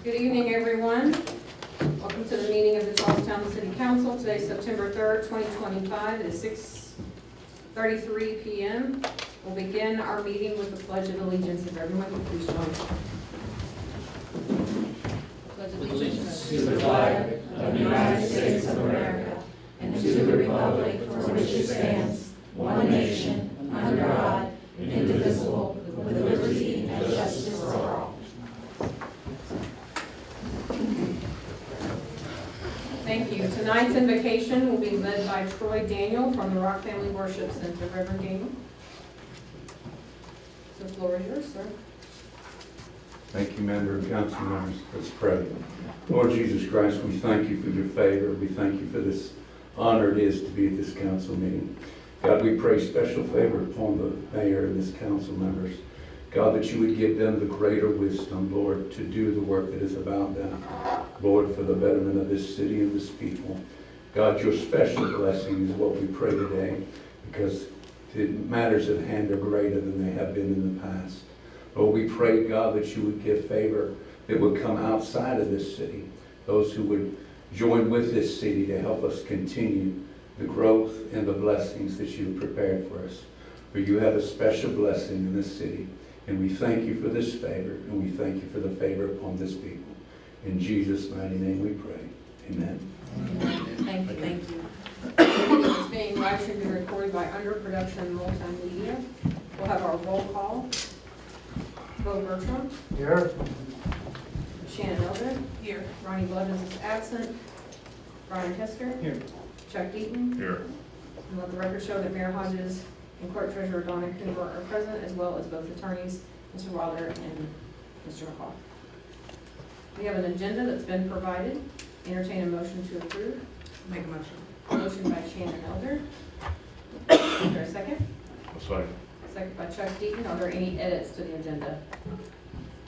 Good evening, everyone. Welcome to the meeting of the Charlestown City Council. Today is September 3rd, 2025. It is 6:33 p.m. We'll begin our meeting with the Pledge of Allegiance. If everyone would please join. Pledge of Allegiance to the flag of the United States of America and to the republic for which it stands, one nation, under God, indivisible, with liberty and justice for all. Thank you. Tonight's invocation will be led by Troy Daniel from the Rock Family Worship Center. Reverend Daniel. The floor is yours, sir. Thank you, member and council members. Let's pray. Lord Jesus Christ, we thank you for your favor. We thank you for this honor it is to be at this council meeting. God, we pray special favor upon the mayor and his council members. God, that you would give them the greater wisdom, Lord, to do the work that is about them. Lord, for the betterment of this city and this people. God, your special blessing is what we pray today, because the matters at hand are greater than they have been in the past. Lord, we pray, God, that you would give favor that would come outside of this city, those who would join with this city to help us continue the growth and the blessings that you have prepared for us. For you have a special blessing in this city. And we thank you for this favor, and we thank you for the favor upon this people. In Jesus' mighty name we pray. Amen. Thank you. Thank you. It's being live streamed and recorded by Underproduction Multimedia. We'll have our roll call. Bo Bertram. Here. Shannon Elder. Here. Ronnie Blevins is absent. Brian Hester. Here. Chuck Deaton. Here. And let the record show that Mayor Hodges and Clerk Treasurer Donna Cooper are present, as well as both attorneys, Mr. Wilder and Mr. McCall. We have an agenda that's been provided. Entertain a motion to approve. Make a motion. Motion by Shannon Elder. Is there a second? Second. Second by Chuck Deaton. Are there any edits to the agenda?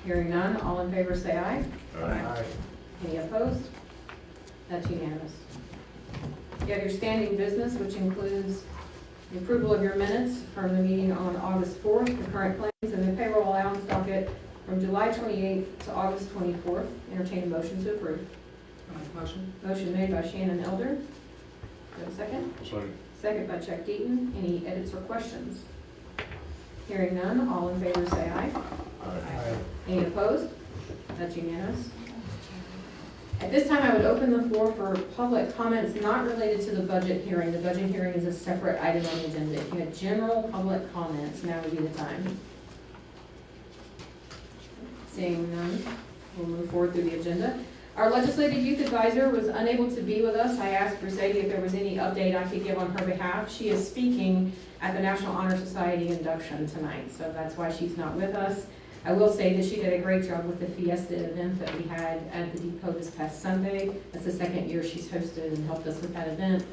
Hearing none, all in favor say aye. Aye. Any opposed? That's unanimous. You have your standing business, which includes the approval of your minutes from the meeting on August 4th, the current claims, and the payroll allowance docket from July 28th to August 24th. Entertain a motion to approve. Motion. Motion made by Shannon Elder. Do you have a second? Second. Second by Chuck Deaton. Any edits or questions? Hearing none, all in favor say aye. Aye. Any opposed? That's unanimous. At this time, I would open the floor for public comments not related to the budget hearing. The budget hearing is a separate item on the agenda. If you had general public comments, now would be the time. Seeing none, we'll move forward through the agenda. Our legislative youth advisor was unable to be with us. I asked Mercedes if there was any update I could give on her behalf. She is speaking at the National Honor Society induction tonight, so that's why she's not with us. I will say that she did a great job with the Fiesta event that we had at the depot this past Sunday. That's the second year she's hosted and helped us with that event.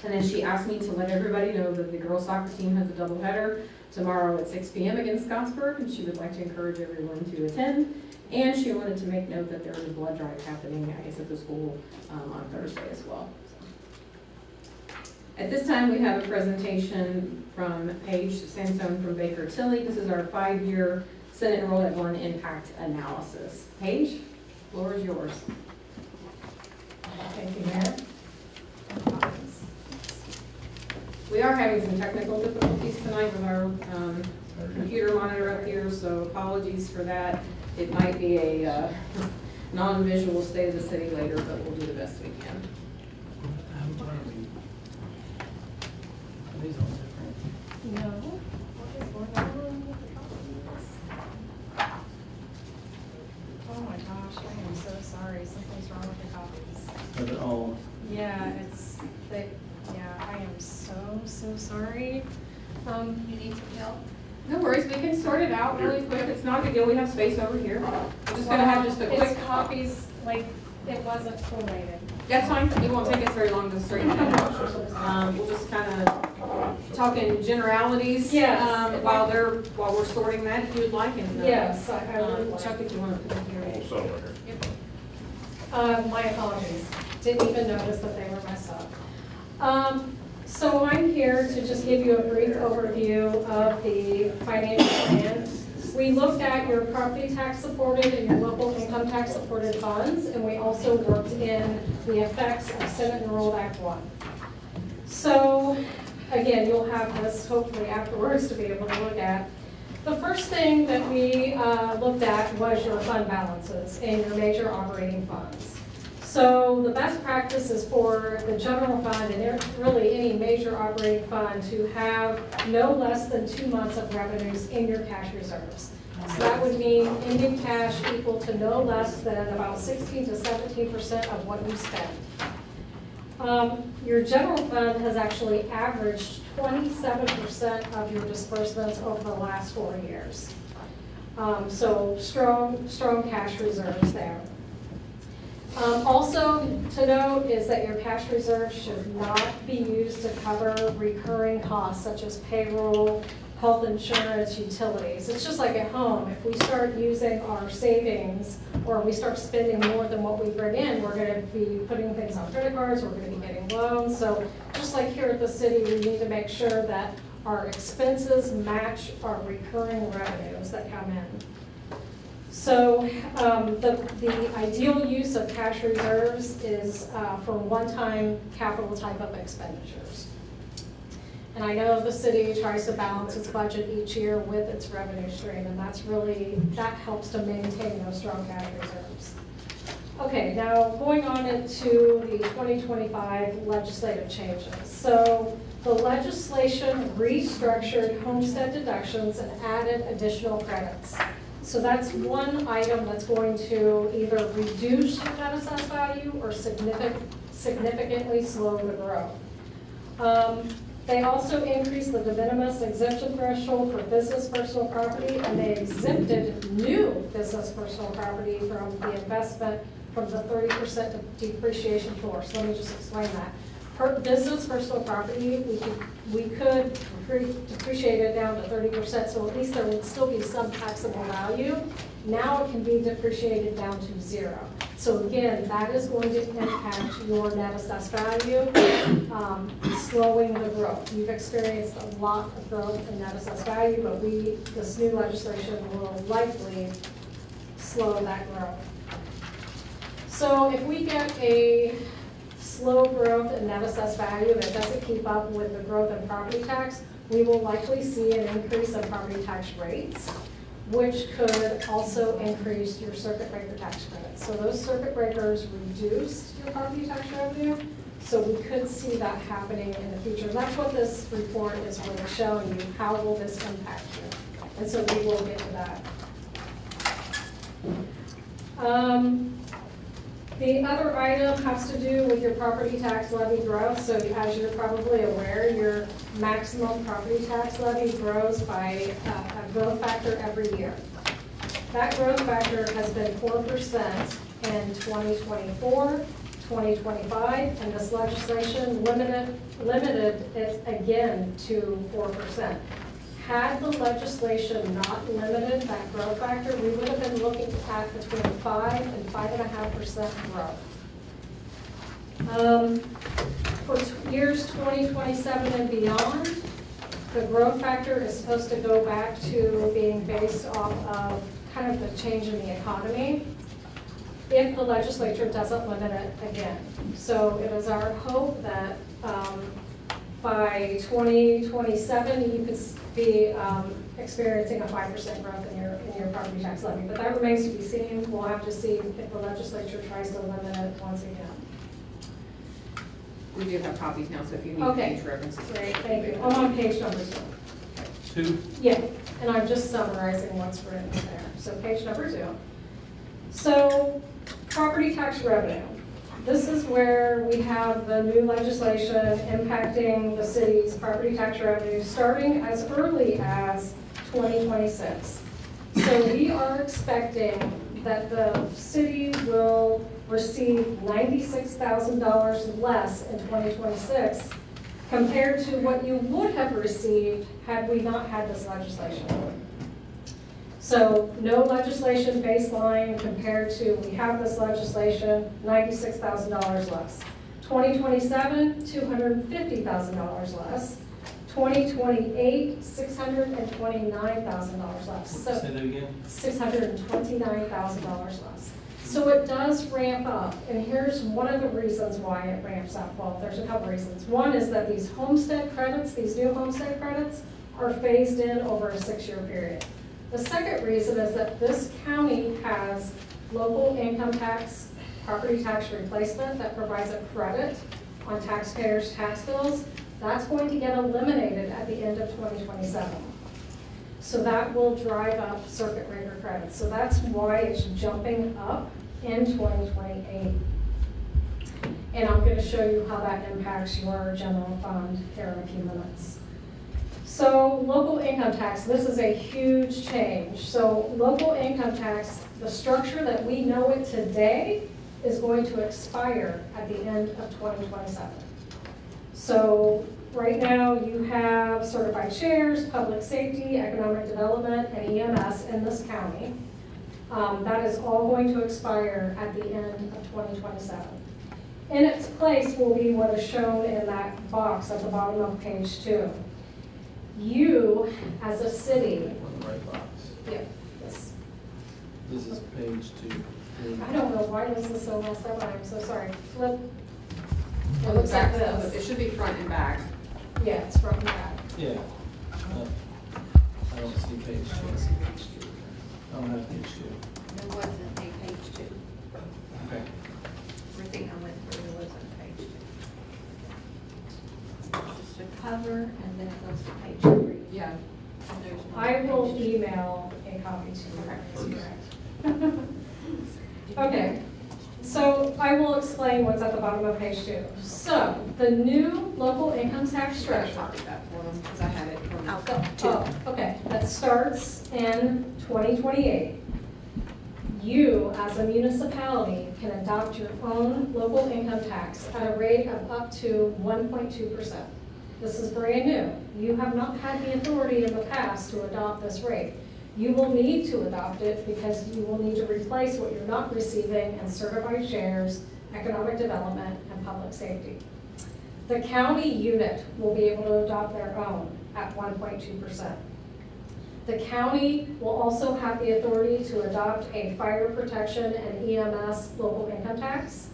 And then she asked me to let everybody know that the girls soccer team has a doubleheader tomorrow at 6 p.m. against Scottsburg, and she would like to encourage everyone to attend. And she wanted to make note that there is a blood drive happening, I guess, at the school on Thursday as well. So. At this time, we have a presentation from Paige Sansone from Baker Tilly. This is our 5-year Senate Enrolled at One Impact Analysis. Paige, the floor is yours. Thank you, Mayor. We are having some technical difficulties tonight with our computer monitor up here, so apologies for that. It might be a non-visual state of the city later, but we'll do the best we can. Are these all different? No. What is going on with the copies? Oh my gosh, I am so sorry. Something's wrong with the copies. Are they all? Yeah, I am so sorry. You need some help? No worries, we can sort it out really quick. It's not a big deal. We have space over here. We're just gonna have just a quick. It's copies, like, it wasn't collated. That's fine. It won't take us very long to straighten it out. We'll just kind of talk in generalities. Yes. While we're sorting that, if you would like. And Yes, I would like. Chuck, if you want to put it here. So right here. My apologies. Didn't even notice that they were messed up. So I'm here to just give you a brief overview of the financial plan We looked at your property tax supported and your local income tax supported funds, and we also worked in the effects of Senate Enrolled Act 1. So, again, you'll have this hopefully afterwards to be able to look at. The first thing that we looked at was your fund balances and your major operating funds. So the best practice is for the general fund and really any major operating fund to have no less than 2 months of revenues in your cash reserves. So that would mean ending cash equal to no less than about 16 to 17% of what you spend. Your general fund has actually averaged 27% of your disbursements over the last 4 years. So strong cash reserves there. Also to note is that your cash reserves should not be used to cover recurring costs such as payroll, health insurance, utilities. It's just like at home. If we start using our savings or we start spending more than what we bring in, we're going to be putting things on credit cards, we're going to be getting loans. So just like here at the city, we need to make sure that our expenses match our recurring revenues that come in. So the ideal use of cash reserves is for one-time capital type of expenditures. And I know the city tries to balance its budget each year with its revenue stream, and that helps to maintain those strong cash reserves. Okay, now going on into the 2025 legislative changes. So the legislation restructured homestead deductions and added additional credits. So that's one item that's going to either reduce your net assessed value or significantly slow the growth. They also increased the de minimis exemption threshold for business personal property, and they exempted new business personal property from the investment from the 30% depreciation floor. So let me just explain that. Per business personal property, we could depreciate it down to 30%, so at least there would still be some taxable value. Now it can be depreciated down to 0. So again, that is going to impact your net assessed value, slowing the growth. You've experienced a lot of growth in net assessed value, but this new legislation will likely slow that growth. So if we get a slow growth in net assessed value that doesn't keep up with the growth in property tax, we will likely see an increase in property tax rates, which could also increase your circuit breaker tax credits. So those circuit breakers reduced your property tax revenue, so we could see that happening in the future. That's what this report is really showing you. How will this impact you? And so we will get to that. The other item has to do with your property tax levy growth. So as you're probably aware, your maximum property tax levy grows by a growth factor every year. That growth factor has been 4% in 2024, 2025, and this legislation limited it again to 4%. Had the legislation not limited that growth factor, we would have been looking at between 5 and 5.5% growth. For years 2027 and beyond, the growth factor is supposed to go back to being based off of kind of the change in the economy if the legislature doesn't limit it again. So it is our hope that by 2027, you could be experiencing a 5% growth in your property tax levy. But that remains to be seen. We'll have to see if the legislature tries to limit it once again. We do have copies now, so if you need Okay. page references. Great, thank you. I'm on page number 2. 2. Yeah, and I'm just summarizing what's written there. So page number 2. So property tax revenue. This is where we have the new legislation impacting the city's property tax revenue starting as early as 2026. So we are expecting that the city will receive $96,000 less in 2026 compared to what you would have received had we not had this legislation. So no legislation baseline compared to we have this legislation, $96,000 less. 2027, $250,000 less. 2028, $629,000 less. So Say that again? $629,000 less. So it does ramp up, and here's one of the reasons why it ramps up. Well, there's a couple reasons. One is that these homestead credits, these new homestead credits, are phased in over a 6-year period. The second reason is that this county has local income tax, property tax replacement that provides a credit on taxpayers' tax bills. That's going to get eliminated at the end of 2027. So that will drive up circuit breaker credits. So that's why it's jumping up in 2028. And I'm going to show you how that impacts your general fund here in a few minutes. So local income tax, this is a huge change. So local income tax, the structure that we know it today is going to expire at the end of 2027. So right now you have certified shares, public safety, economic development, and EMS in this county. That is all going to expire at the end of 2027. In its place will be what is shown in that box at the bottom of page 2. You, as a city, On the right box. yeah, this, This is page 2. I don't know why this is so messed up, I'm so sorry. Flip, it It looks like it this. should be front and back. Yeah, it's from that. Yeah. I don't see page 2. I don't have page 2. There wasn't a page 2. Okay. Everything I went through was on page 2. Just a cover, and then it goes to page 3. Yeah. And there's no I will page 2. email a copy to you. Okay. That's correct. Okay, so I will explain what's at the bottom of page 2. So, the new local income tax Should I structure. copy that for them, because I had it from. I'll go. Oh, okay, that starts in 2028. You, as a municipality, can adopt your own local income tax at a rate of up to 1.2%. This is brand new. You have not had the authority in the past to adopt this rate. You will need to adopt it because you will need to replace what you're not receiving in certified shares, economic development, and public safety. The county unit will be able to adopt their own at 1.2%. The county will also have the authority to adopt a fire protection and EMS local income tax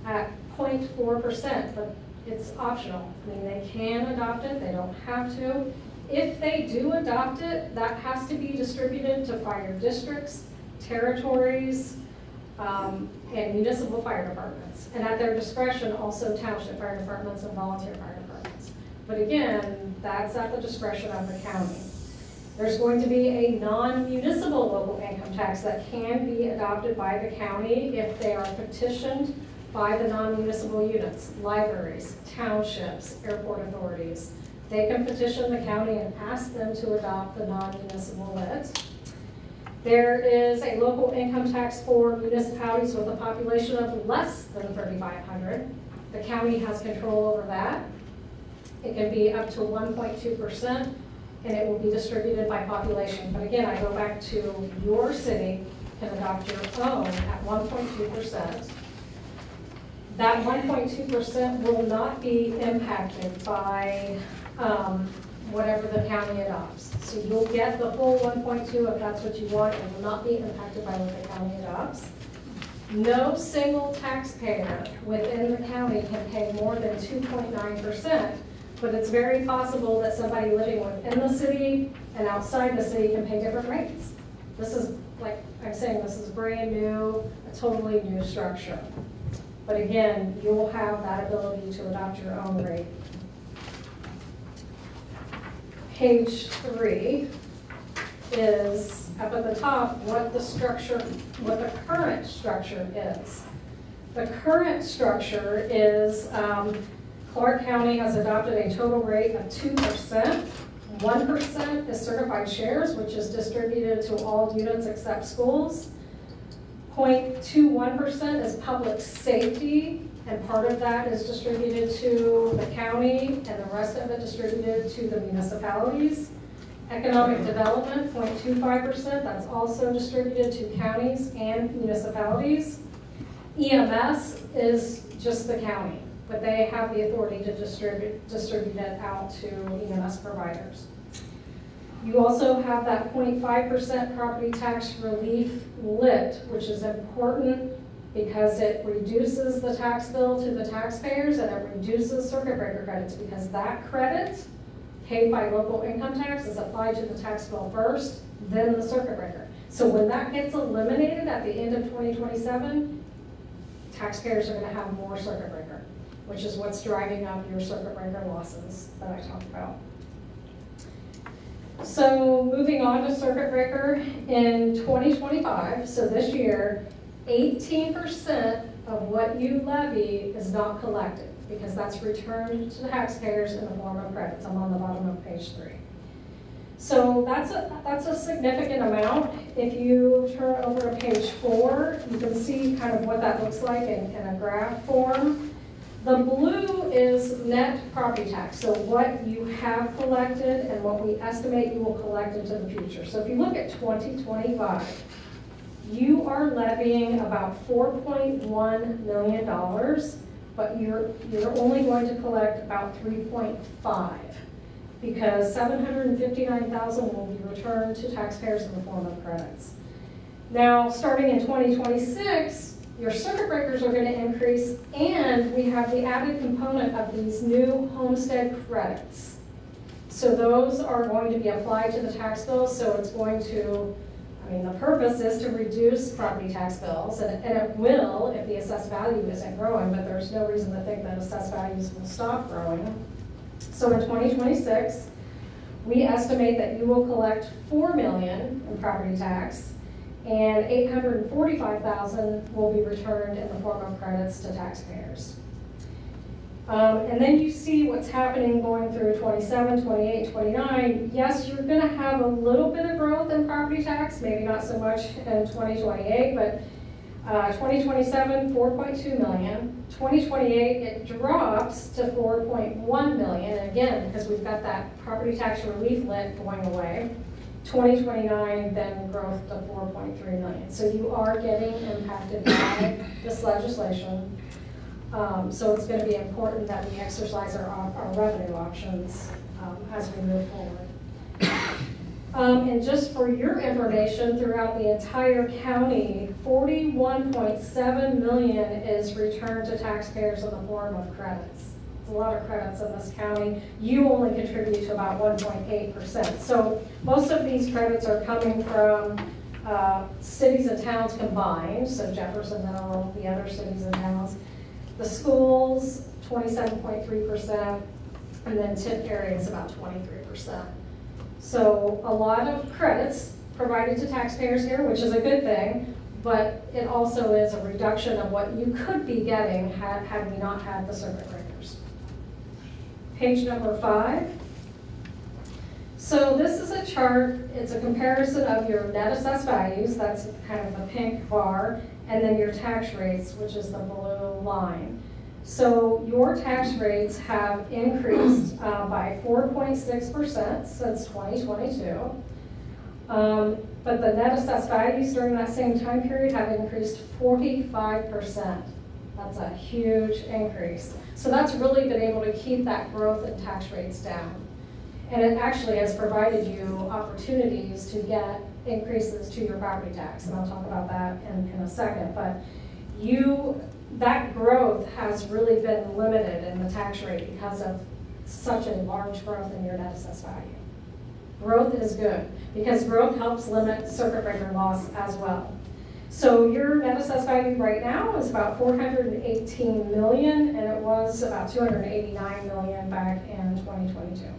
at 0.4%, but it's optional. I mean, they can adopt it, they don't have to. If they do adopt it, that has to be distributed to fire districts, territories, and municipal fire departments. And at their discretion, also township fire departments and volunteer fire departments. But again, that's at the discretion of the county. There's going to be a non-municipal local income tax that can be adopted by the county if they are petitioned by the non-municipal units, libraries, townships, airport authorities. They can petition the county and ask them to adopt the non-municipal lit. There is a local income tax for municipalities with a population of less than 3,500. The county has control over that. It can be up to 1.2%, and it will be distributed by population. But again, I go back to your city can adopt your own at 1.2%. That 1.2% will not be impacted by whatever the county adopts. So you'll get the full 1.2 if that's what you want. It will not be impacted by what the county adopts. No single taxpayer within the county can pay more than 2.9%, but it's very possible that somebody living within the city and outside the city can pay different rates. This is, like I'm saying, this is brand new, a totally new structure. But again, you'll have that ability to adopt your own rate. Page 3 is up at the top what the current structure is. The current structure is Clark County has adopted a total rate of 2%. 1% is certified shares, which is distributed to all units except schools. 0.21% is public safety, and part of that is distributed to the county, and the rest of it distributed to the municipalities. Economic development, 0.25%, that's also distributed to counties and municipalities. EMS is just the county. but they have the authority to distribute it out to EMS providers. You also have that 0.5% property tax relief lit, which is important because it reduces the tax bill to the taxpayers and it reduces circuit breaker credits, because that credit paid by local income tax is applied to the tax bill first, then the circuit breaker. So when that gets eliminated at the end of 2027, taxpayers are going to have more circuit breaker, which is what's driving up your circuit breaker losses that I talked about. So moving on to circuit breaker in 2025, so this year, 18% of what you levy is not collected, because that's returned to the taxpayers in the form of credits. I'm on the bottom of page 3. So that's a significant amount. If you turn over to page 4, you can see kind of what that looks like in a graph form. The blue is net property tax, so what you have collected and what we estimate you will collect into the future. So if you look at 2025, you are levying about $4.1 million, but you're only going to collect about 3.5, because $759,000 will be returned to taxpayers in the form of credits. Now, starting in 2026, your circuit breakers are going to increase, and we have the added component of these new homestead credits. So those are going to be applied to the tax bill, so it's going to, the purpose is to reduce property tax bills, and it will if the assessed value isn't growing, but there's no reason to think that assessed values will stop growing. So in 2026, we estimate that you will collect $4 million in property tax, and $845,000 will be returned in the form of credits to taxpayers. And then you see what's happening going through 27, 28, 29. Yes, you're going to have a little bit of growth in property tax, maybe not so much in 2028, but 2027, $4.2 million. 2028, it drops to $4.1 million, again, because we've got that property tax relief lit going away. 2029, then growth to $4.3 million. So you are getting impacted by this legislation. So it's going to be important that we exercise our revenue options as we move forward. And just for your information, throughout the entire county, $41.7 million is returned to taxpayers in the form of credits. It's a lot of credits in this county. You only contribute to about 1.8%. So most of these credits are coming from cities and towns combined, so Jeffersonville, the other cities and towns. The schools, 27.3%, and then tip area is about 23%. So a lot of credits provided to taxpayers here, which is a good thing, but it also is a reduction of what you could be getting had we not had the circuit breakers. Page number 5. So this is a chart. It's a comparison of your net assessed values, that's kind of the pink bar, and then your tax rates, which is the blue line. So your tax rates have increased by 4.6% since 2022. But the net assessed values during that same time period have increased 45%. That's a huge increase. So that's really been able to keep that growth in tax rates down. And it actually has provided you opportunities to get increases to your property tax. And I'll talk about that in a second. But that growth has really been limited in the tax rate because of such a large growth in your net assessed value. Growth is good because growth helps limit circuit breaker loss as well. So your net assessed value right now is about $418 million, and it was about $289 million back in 2022.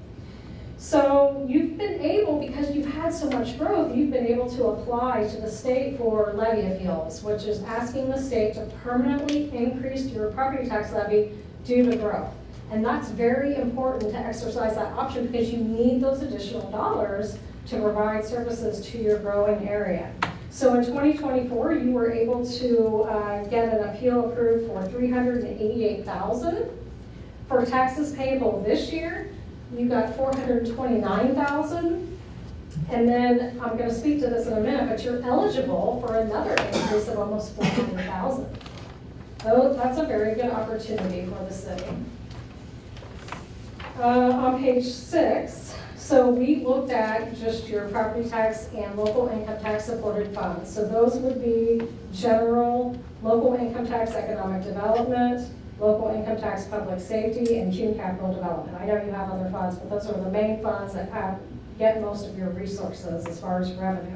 So you've been able, because you've had so much growth, you've been able to apply to the state for levy appeals, which is asking the state to permanently increase your property tax levy due to growth. And that's very important to exercise that option because you need those additional dollars to provide services to your growing area. So in 2024, you were able to get an appeal approved for $388,000. For taxes payable this year, you got $429,000. And then I'm going to speak to this in a minute, but you're eligible for another increase of almost $400,000. Oh, that's a very good opportunity for the city. On page 6, so we looked at just your property tax and local income tax supported funds. So those would be general, local income tax economic development, local income tax public safety, and human capital development. I know you have other funds, but those are the main funds that get most of your resources as far as revenue.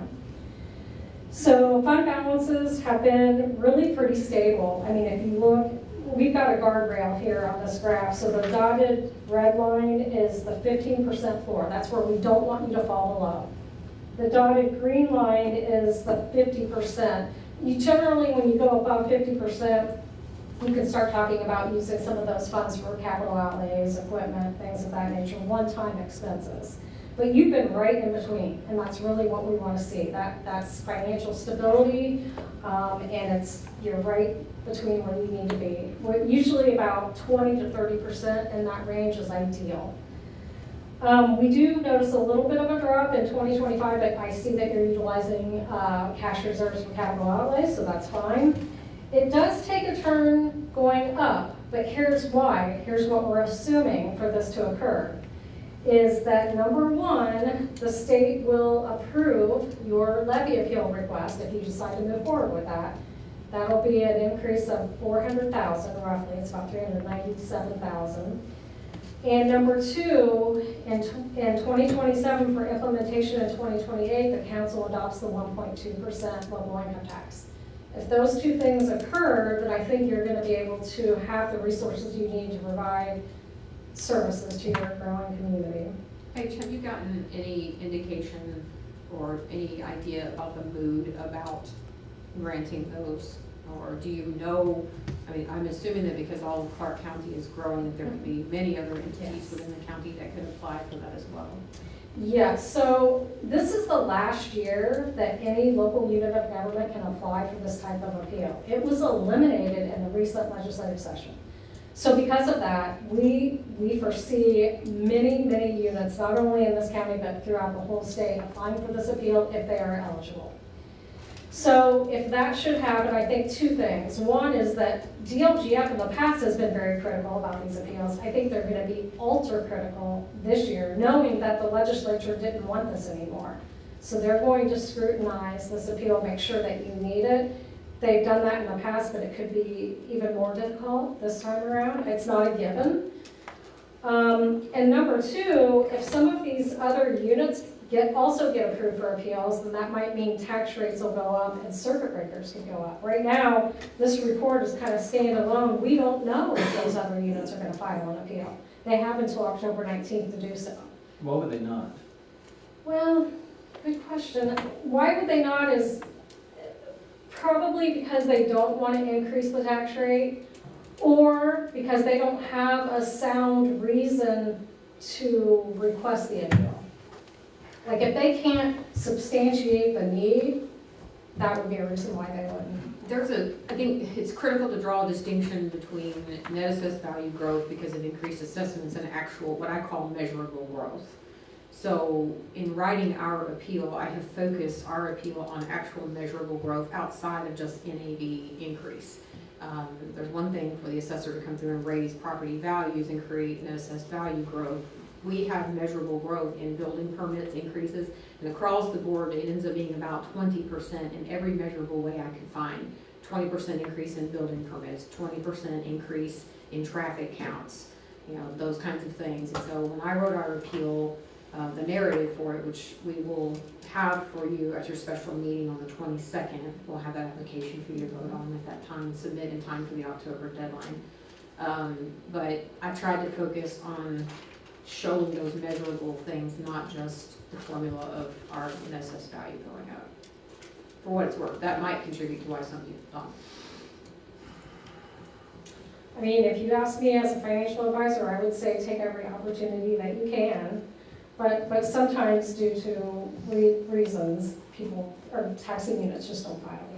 So fund balances have been really pretty stable. I mean, if you look, we've got a guardrail here on this graph. So the dotted red line is the 15% floor. That's where we don't want you to fall below. The dotted green line is the 50%. You generally, when you go above 50%, you can start talking about using some of those funds for capital outlays, equipment, things of that nature, one-time expenses. But you've been right in between, and that's really what we want to see. That's financial stability, and you're right between where you need to be. Usually about 20 to 30% in that range is ideal. We do notice a little bit of a drop in 2025, but I see that you're utilizing cash reserves for capital outlays, so that's fine. It does take a turn going up, but here's why. Here's what we're assuming for this to occur. Is that number one, the state will approve your levy appeal request if you decide to move forward with that. That'll be an increase of $400,000 roughly. It's about $397,000. And number two, in 2027 for implementation in 2028, the council adopts the 1.2% local income tax. If those two things occur, then I think you're going to be able to have the resources you need to provide services to your growing community. Paige, have you gotten any indication or any idea about the mood about granting those? Or do you know, I mean, I'm assuming that because all of Clark County is growing, that there could be many other entities Yes. within the county that could apply for that as well. Yes, so this is the last year that any local unit of government can apply for this type of appeal. It was eliminated in the recent legislative session. So because of that, we foresee many units, not only in this county, but throughout the whole state, applying for this appeal if they are eligible. So if that should happen, I think two things. One is that DLGF in the past has been very critical about these appeals. I think they're going to be ultra critical this year, knowing that the legislature didn't want this anymore. So they're going to scrutinize this appeal, make sure that you need it. They've done that in the past, but it could be even more difficult this time around. It's not a given. And number two, if some of these other units also get approved for appeals, then that might mean tax rates will go up and circuit breakers can go up. Right now, this report is kind of standing alone. We don't know if those other units are going to file an appeal. They have until October 19th to do so. Why would they not? Well, good question. Why would they not is probably because they don't want to increase the tax rate, or because they don't have a sound reason to request the appeal. Like if they can't substantiate the need, that would be a reason why they wouldn't. I think it's critical to draw a distinction between net assessed value growth because of increased assessments and actual, what I call measurable growth. So in writing our appeal, I have focused our appeal on actual measurable growth outside of just NAV increase. There's one thing for the assessor to come through and raise property values and create net assessed value growth. We have measurable growth in building permits increases, and across the board, it ends up being about 20% in every measurable way I could find. 20% increase in building permits, 20% increase in traffic counts, those kinds of things. And so when I wrote our appeal, the narrative for it, which we will have for you at your special meeting on the 22nd, we'll have that application for you to vote on at that time, submit in time for the October deadline. But I tried to focus on showing those measurable things, not just the formula of our net assessed value going up. For what it's worth, that might contribute to why some people don't. I mean, if you ask me as a financial advisor, I would say take every opportunity that you can. But sometimes due to reasons, people or taxing units just don't file the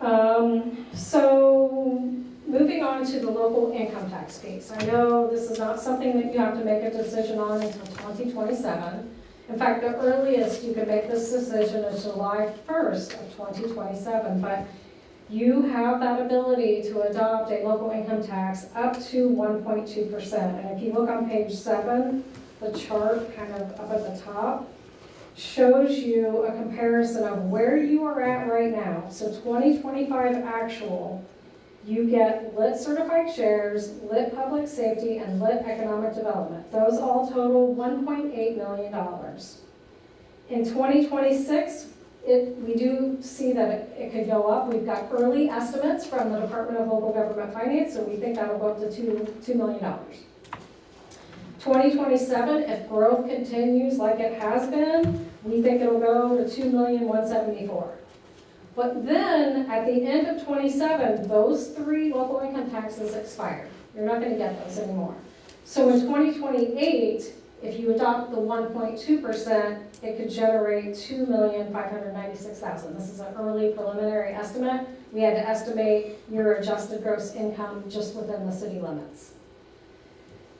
appeal. So moving on to the local income tax piece. I know this is not something that you have to make a decision on until 2027. In fact, the earliest you can make this decision is July 1st of 2027. But you have that ability to adopt a local income tax up to 1.2%. And if you look on page 7, the chart kind of up at the top shows you a comparison of where you are at right now. So 2025 actual, you get lit certified shares, lit public safety, and lit economic development. Those all total $1.8 million. In 2026, we do see that it could go up. We've got early estimates from the Department of Local Government Finance, so we think that'll go up to $2 million. 2027, if growth continues like it has been, we think it'll go to $2,174,000. But then, at the end of 27, those 3 local income taxes expire. You're not going to get those anymore. So in 2028, if you adopt the 1.2%, it could generate $2,596,000. This is an early preliminary estimate. We had to estimate your adjusted gross income just within the city limits.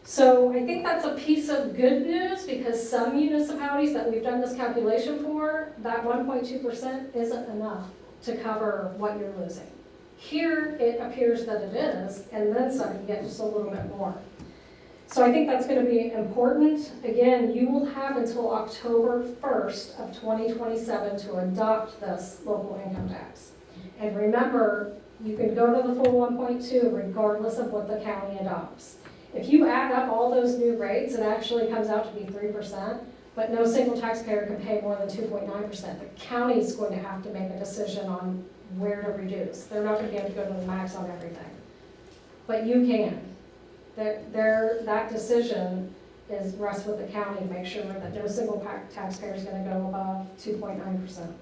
So I think that's a piece of good news, because some municipalities that we've done this calculation for, that 1.2% isn't enough to cover what you're losing. Here, it appears that it is, and then some, you get just a little bit more. So I think that's going to be important. Again, you will have until October 1st of 2027 to adopt this local income tax. And remember, you can go to the full 1.2 regardless of what the county adopts. If you add up all those new rates, it actually comes out to be 3%, but no single taxpayer can pay more than 2.9%. The county's going to have to make a decision on where to reduce. They're not going to be able to go to the max on everything. But you can. That decision rests with the county to make sure that no single taxpayer is going to go above 2.9%.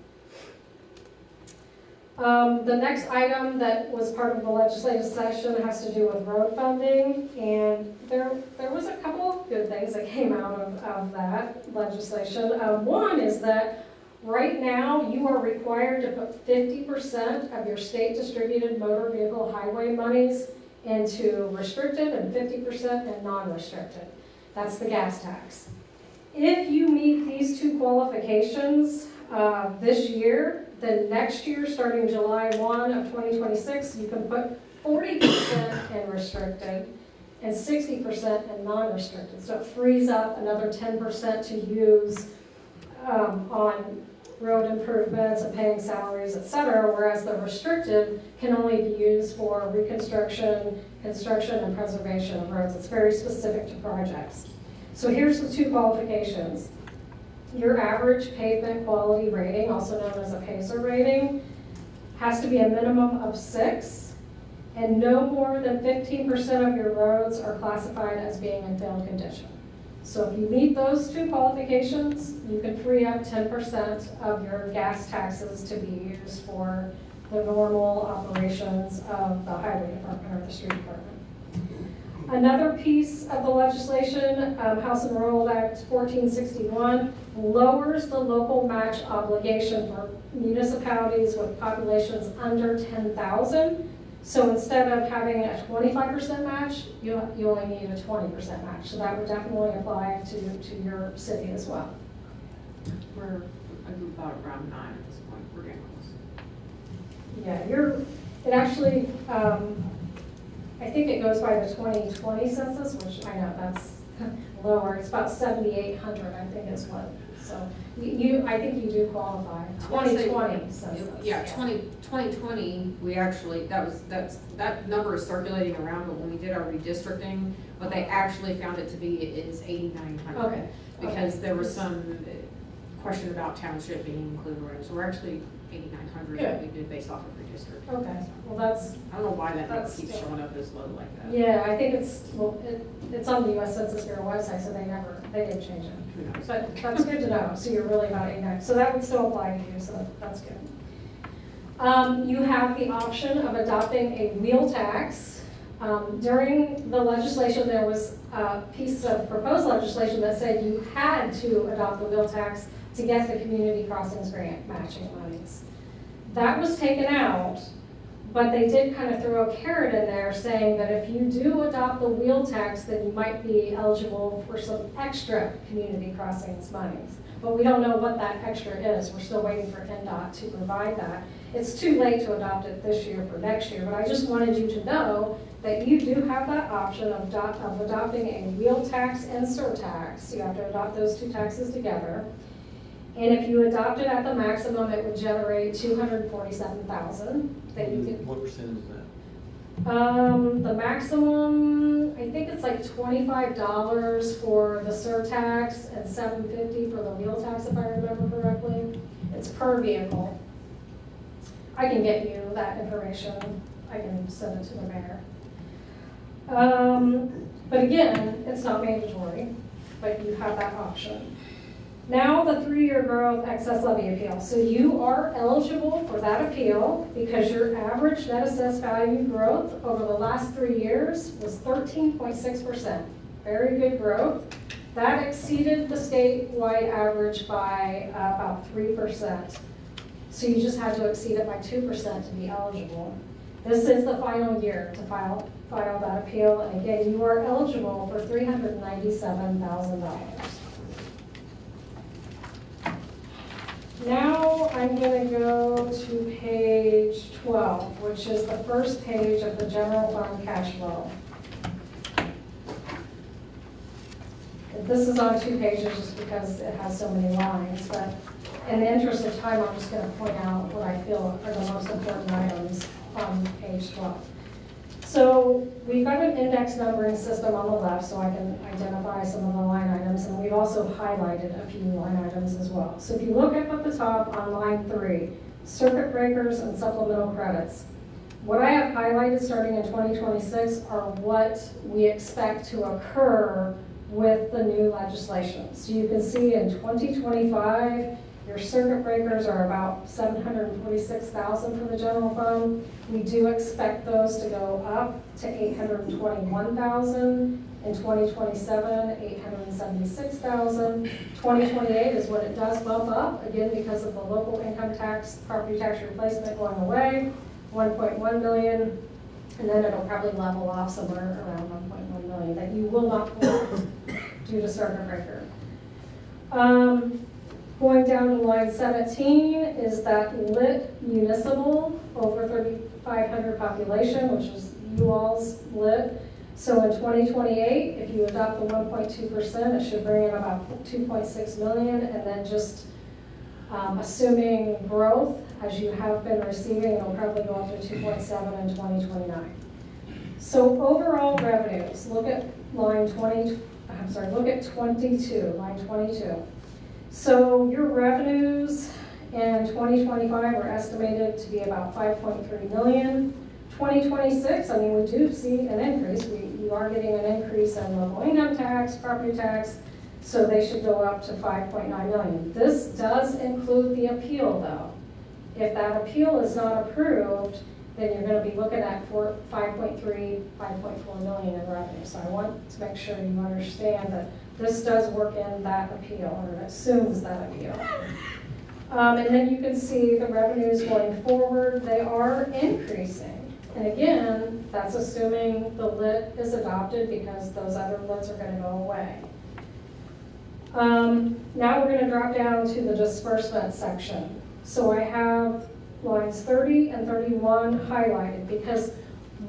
The next item that was part of the legislative session has to do with road funding, and there was a couple of good things that came out of that legislation. One is that right now you are required to put 50% of your state distributed motor vehicle highway monies into restricted and 50% in non-restricted. That's the gas tax. If you meet these 2 qualifications this year, then next year, starting July 1 of 2026, you can put 40% in restricted and 60% in non-restricted. So it frees up another 10% to use on road improvements and paying salaries, et cetera, whereas the restricted can only be used for reconstruction, construction, and preservation of roads. It's very specific to projects. So here's the 2 qualifications. Your average pavement quality rating, also known as a PACER rating, has to be a minimum of 6, and no more than 15% of your roads are classified as being in failed condition. So if you meet those 2 qualifications, you can free up 10% of your gas taxes to be used for the normal operations of the highway department or the street department. Another piece of the legislation, House and Rural Act 1461, lowers the local match obligation for municipalities with populations under 10,000. So instead of having a 25% match, you only need a 20% match. So that would definitely apply to your city as well. We're about around 9 at this point. We're getting close. Yeah, it actually, I think it goes by the 2020 census, which I know that's lower. It's about 7,800, I think is what. So I think you do qualify. 2020 census. Yeah, 2020, we actually, that number is circulating around, but when we did our redistricting, what they actually found it to be is 8,900. Okay. Because there was some question about township being included, so we're actually 8,900 that we did based off of redistricting. Okay, well I don't know why that number keeps still showing up as low like that. Yeah, I think it's on the U.S. Census Bureau website, so they didn't change it. Who knows? But that's good to know, so you're really about 89. So that would still apply to you, so that's good. You have the option of adopting a wheel tax. During the legislation, there was a piece of proposed legislation that said you had to adopt the wheel tax to get the community crossings grant matching monies. That was taken out, but they did kind of throw a carrot in there saying that if you do adopt the wheel tax, then you might be eligible for some extra community crossings monies. But we don't know what that extra is. We're still waiting for NDOT to provide that. It's too late to adopt it this year for next year, but I just wanted you to know that you do have that option of adopting a wheel tax and surtax. You have to adopt those two taxes together. And if you adopt it at the maximum, it would generate $247,000 that you could. What percentage is that? The maximum, I think it's like $25 for the surtax and $750 for the wheel tax, if I remember correctly. It's per vehicle. I can get you that information. I can send it to the mayor. But again, it's not mandatory, but you have that option. Now the 3-year growth excess levy appeal. So you are eligible for that appeal because your average net assessed value growth over the last 3 years was 13.6%. Very good growth. That exceeded the statewide average by about 3%. So you just had to exceed it by 2% to be eligible. This is the final year to file that appeal. And again, you are eligible for $397,000. Now I'm going to go to page 12, which is the first page of the general fund cash flow. This is on 2 pages just because it has so many lines, but in the interest of time, I'm just going to point out what I feel are the most important items on page 12. So we've got an index numbering system on the left so I can identify some of the line items, and we've also highlighted a few line items as well. So if you look up at the top on line 3, circuit breakers and supplemental credits. What I have highlighted starting in 2026 are what we expect to occur with the new legislation. So you can see in 2025, your circuit breakers are about $746,000 for the general fund. We do expect those to go up to $821,000. In 2027, $876,000. 2028 is when it does bump up, again because of the local income tax, property tax replacement going away, $1.1 million. And then it'll probably level off somewhere around $1.1 million that you will not collect due to circuit breaker. Going down to line 17 is that lit municipal over 3,500 population, which is you all's lit. So in 2028, if you adopt the 1.2%, it should bring in about 2.6 million, and then just assuming growth, as you have been receiving, it'll probably go up to 2.7 in 2029. So overall revenues, look at line 22, line 22. So your revenues in 2025 are estimated to be about 5.3 million. 2026, I mean, we do see an increase. You are getting an increase in local income tax, property tax, so they should go up to 5.9 million. This does include the appeal, though. If that appeal is not approved, then you're going to be looking at 5.3, 5.4 million in revenue. So I want to make sure you understand that this does work in that appeal, or it assumes that appeal. And then you can see the revenues going forward, they are increasing. And again, that's assuming the lit is adopted because those other lits are going to go away. Now we're going to drop down to the disbursement section. So I have lines 30 and 31 highlighted because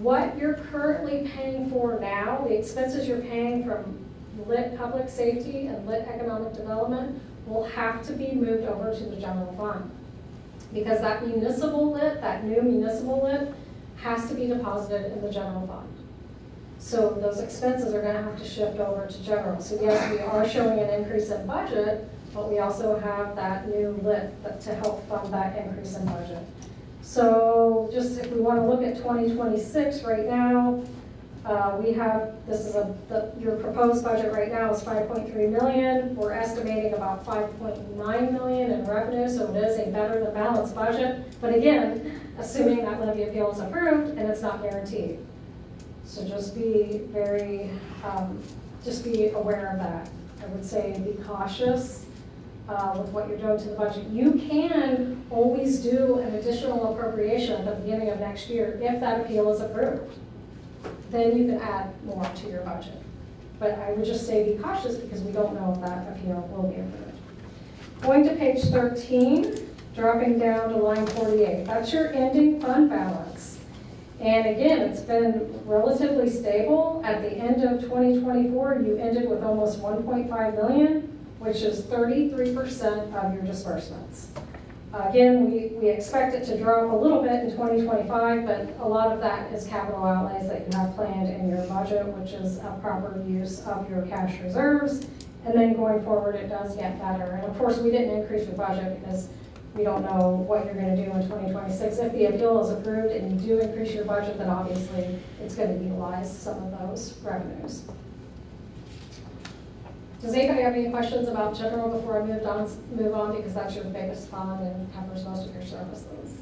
what you're currently paying for now, the expenses you're paying from lit public safety and lit economic development will have to be moved over to the general fund. Because that municipal lit, that new municipal lit, has to be deposited in the general fund. So those expenses are going to have to shift over to general. So yes, we are showing an increase in budget, but we also have that new lit to help fund that increase in budget. So just if we want to look at 2026 right now, we have, this is your proposed budget right now is 5.3 million. We're estimating about 5.9 million in revenue, so it is a better than balanced budget. But again, assuming that levy appeal is approved and it's not guaranteed. So just be very, just be aware of that. I would say be cautious with what you're doing to the budget. You can always do an additional appropriation at the beginning of next year if that appeal is approved. Then you can add more to your budget. But I would just say be cautious because we don't know if that appeal will be approved. Going to page 13, dropping down to line 48. That's your ending fund balance. And again, it's been relatively stable. At the end of 2024, you ended with almost 1.5 million, which is 33% of your disbursements. Again, we expect it to drop a little bit in 2025, but a lot of that is capital outlays that you have planned in your budget, which is a proper use of your cash reserves. And then going forward, it does get better. And of course, we didn't increase your budget because we don't know what you're going to do in 2026. If the appeal is approved and you do increase your budget, then obviously it's going to utilize some of those revenues. Does anybody have any questions about general before I move on because that's your biggest fund and covers most of your services?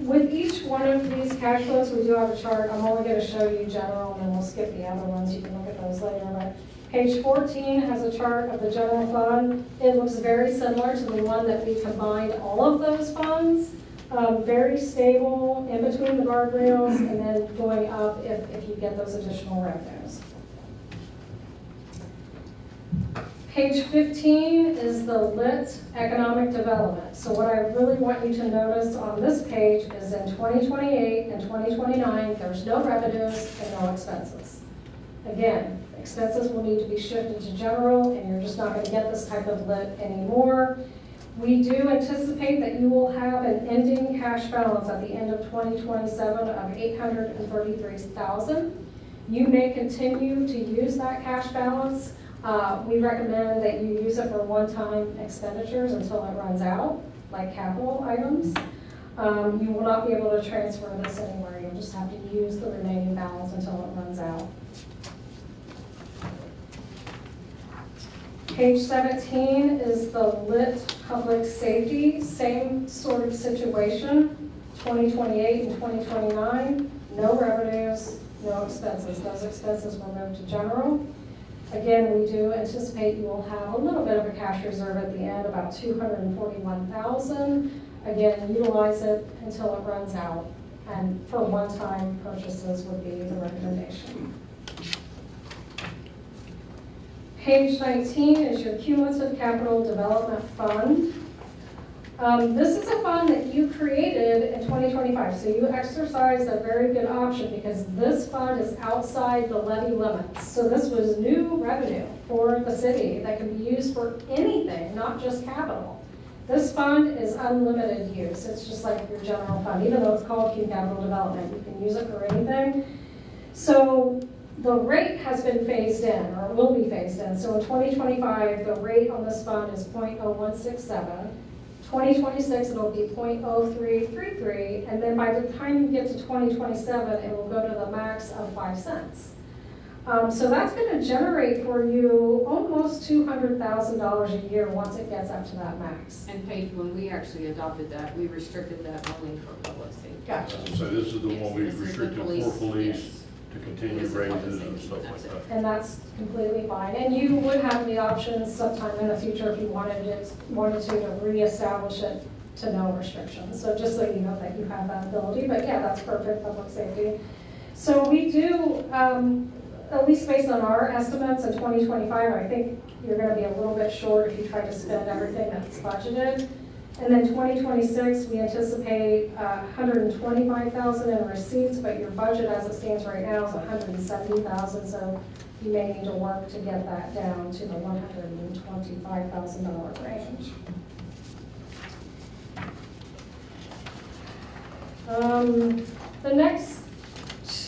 With each one of these cash flows, we do have a chart. I'm only going to show you general, and then we'll skip the other ones. You can look at those later. But page 14 has a chart of the general fund. It looks very similar to the one that we combined all of those funds. Very stable in between the guardrails, and then going up if you get those additional revenues. Page 15 is the lit economic development. So what I really want you to notice on this page is in 2028 and 2029, there's no revenues and no expenses. Again, expenses will need to be shifted to general, and you're just not going to get this type of lit anymore. We do anticipate that you will have an ending cash balance at the end of 2027 of $833,000. You may continue to use that cash balance. We recommend that you use it for one-time expenditures until it runs out, like capital items. You will not be able to transfer this anywhere. You'll just have to use the remaining balance until it runs out. Page 17 is the lit public safety, same sort of situation, 2028 and 2029, no revenues, no expenses. Those expenses will move to general. Again, we do anticipate you will have a little bit of a cash reserve at the end, about $241,000. Again, utilize it until it runs out, and for one-time purchases would be the recommendation. Page 19 is your cumulative capital development fund. This is a fund that you created in 2025, so you exercised a very good option because this fund is outside the levy limits. So this was new revenue for the city that can be used for anything, not just capital. This fund is unlimited use. It's just like your general fund, even though it's called Q Capital Development, you can use it for anything. So the rate has been phased in, or will be phased in. So in 2025, the rate on this fund is 0.0167. 2026, it'll be 0.0333, and then by the time you get to 2027, it will go to the max of 5 cents. So that's going to generate for you almost $200,000 a year once it gets up to that max. And Paige, when we actually adopted that, we restricted that only for public safety. Gotcha. So this is the Yes, one we this is the restricted for yes. police to continue This is public raises and safety, stuff like that's it. that. And that's completely fine. And you would have the option sometime in the future if you wanted to reestablish it to no restrictions. So just so you know that you have that ability. But yeah, that's perfect public safety. So we do, at least based on our estimates in 2025, I think you're going to be a little bit short if you try to spend everything that's budgeted. And then 2026, we anticipate $125,000 in receipts, but your budget as it stands right now is $170,000, so you may need to work to get that down to the $125,000 range. The next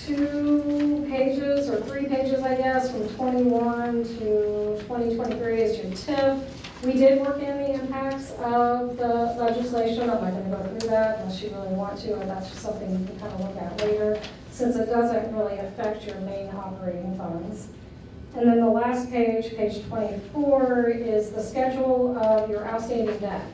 2 pages, or 3 pages, I guess, from 21 to 2023 is your TIF. We did work in the impacts of the legislation. I'm not going to go through that unless you really want to, or that's just something you can kind of look at later, since it doesn't really affect your main operating funds. And then the last page, page 24, is the schedule of your outstanding debt.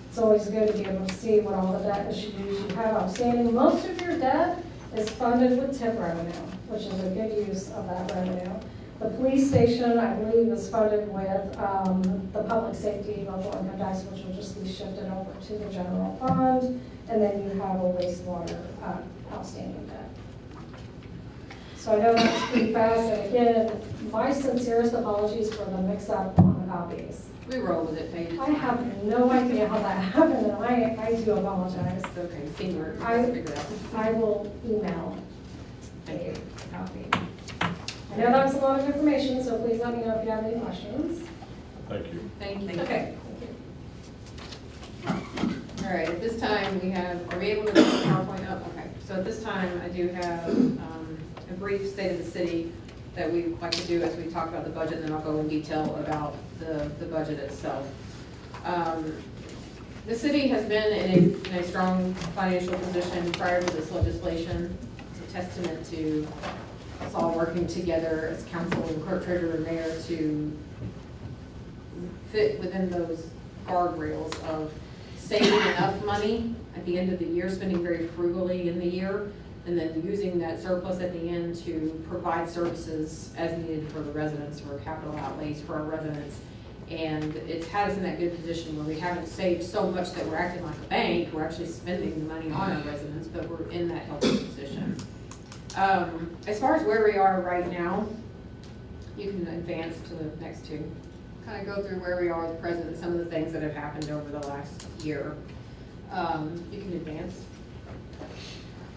It's always good to be able to see what all the debt issues you have outstanding. Most of your debt is funded with TIF revenue, which is a good use of that revenue. The police station, I believe, is funded with the public safety local income tax, which will just be shifted over to the general fund. And then you have a wastewater outstanding debt. So I know that's pretty fast. And again, my sincerest apologies for the mix-up on copies. We roll with it, page. I have no idea how that happened, and I do apologize. It's okay, teamwork, I- figure it out. I will email Thank you. a copy. I know that was a lot of information, so please let me know if you have any questions. Thank you. Thank you. Okay. All right, at this time, we have, are we able to put the PowerPoint up? Okay, so at this time, I do have a brief state of the city that we like to do as we talk about the budget, and then I'll go in detail about the budget itself. The city has been in a strong financial position prior to this legislation. It's a testament to us all working together as council and clerk, treasurer, and mayor to fit within those guardrails of saving enough money at the end of the year, spending very frugally in the year, and then using that surplus at the end to provide services as needed for the residents, or capital outlays for our residents. And it's had us in that good position where we haven't saved so much that we're acting like a bank, we're actually spending the money on our residents, but we're in that healthy position. As far as where we are right now, you can advance to the next two. Kind of go through where we are with the president, some of the things that have happened over the last year. You can advance.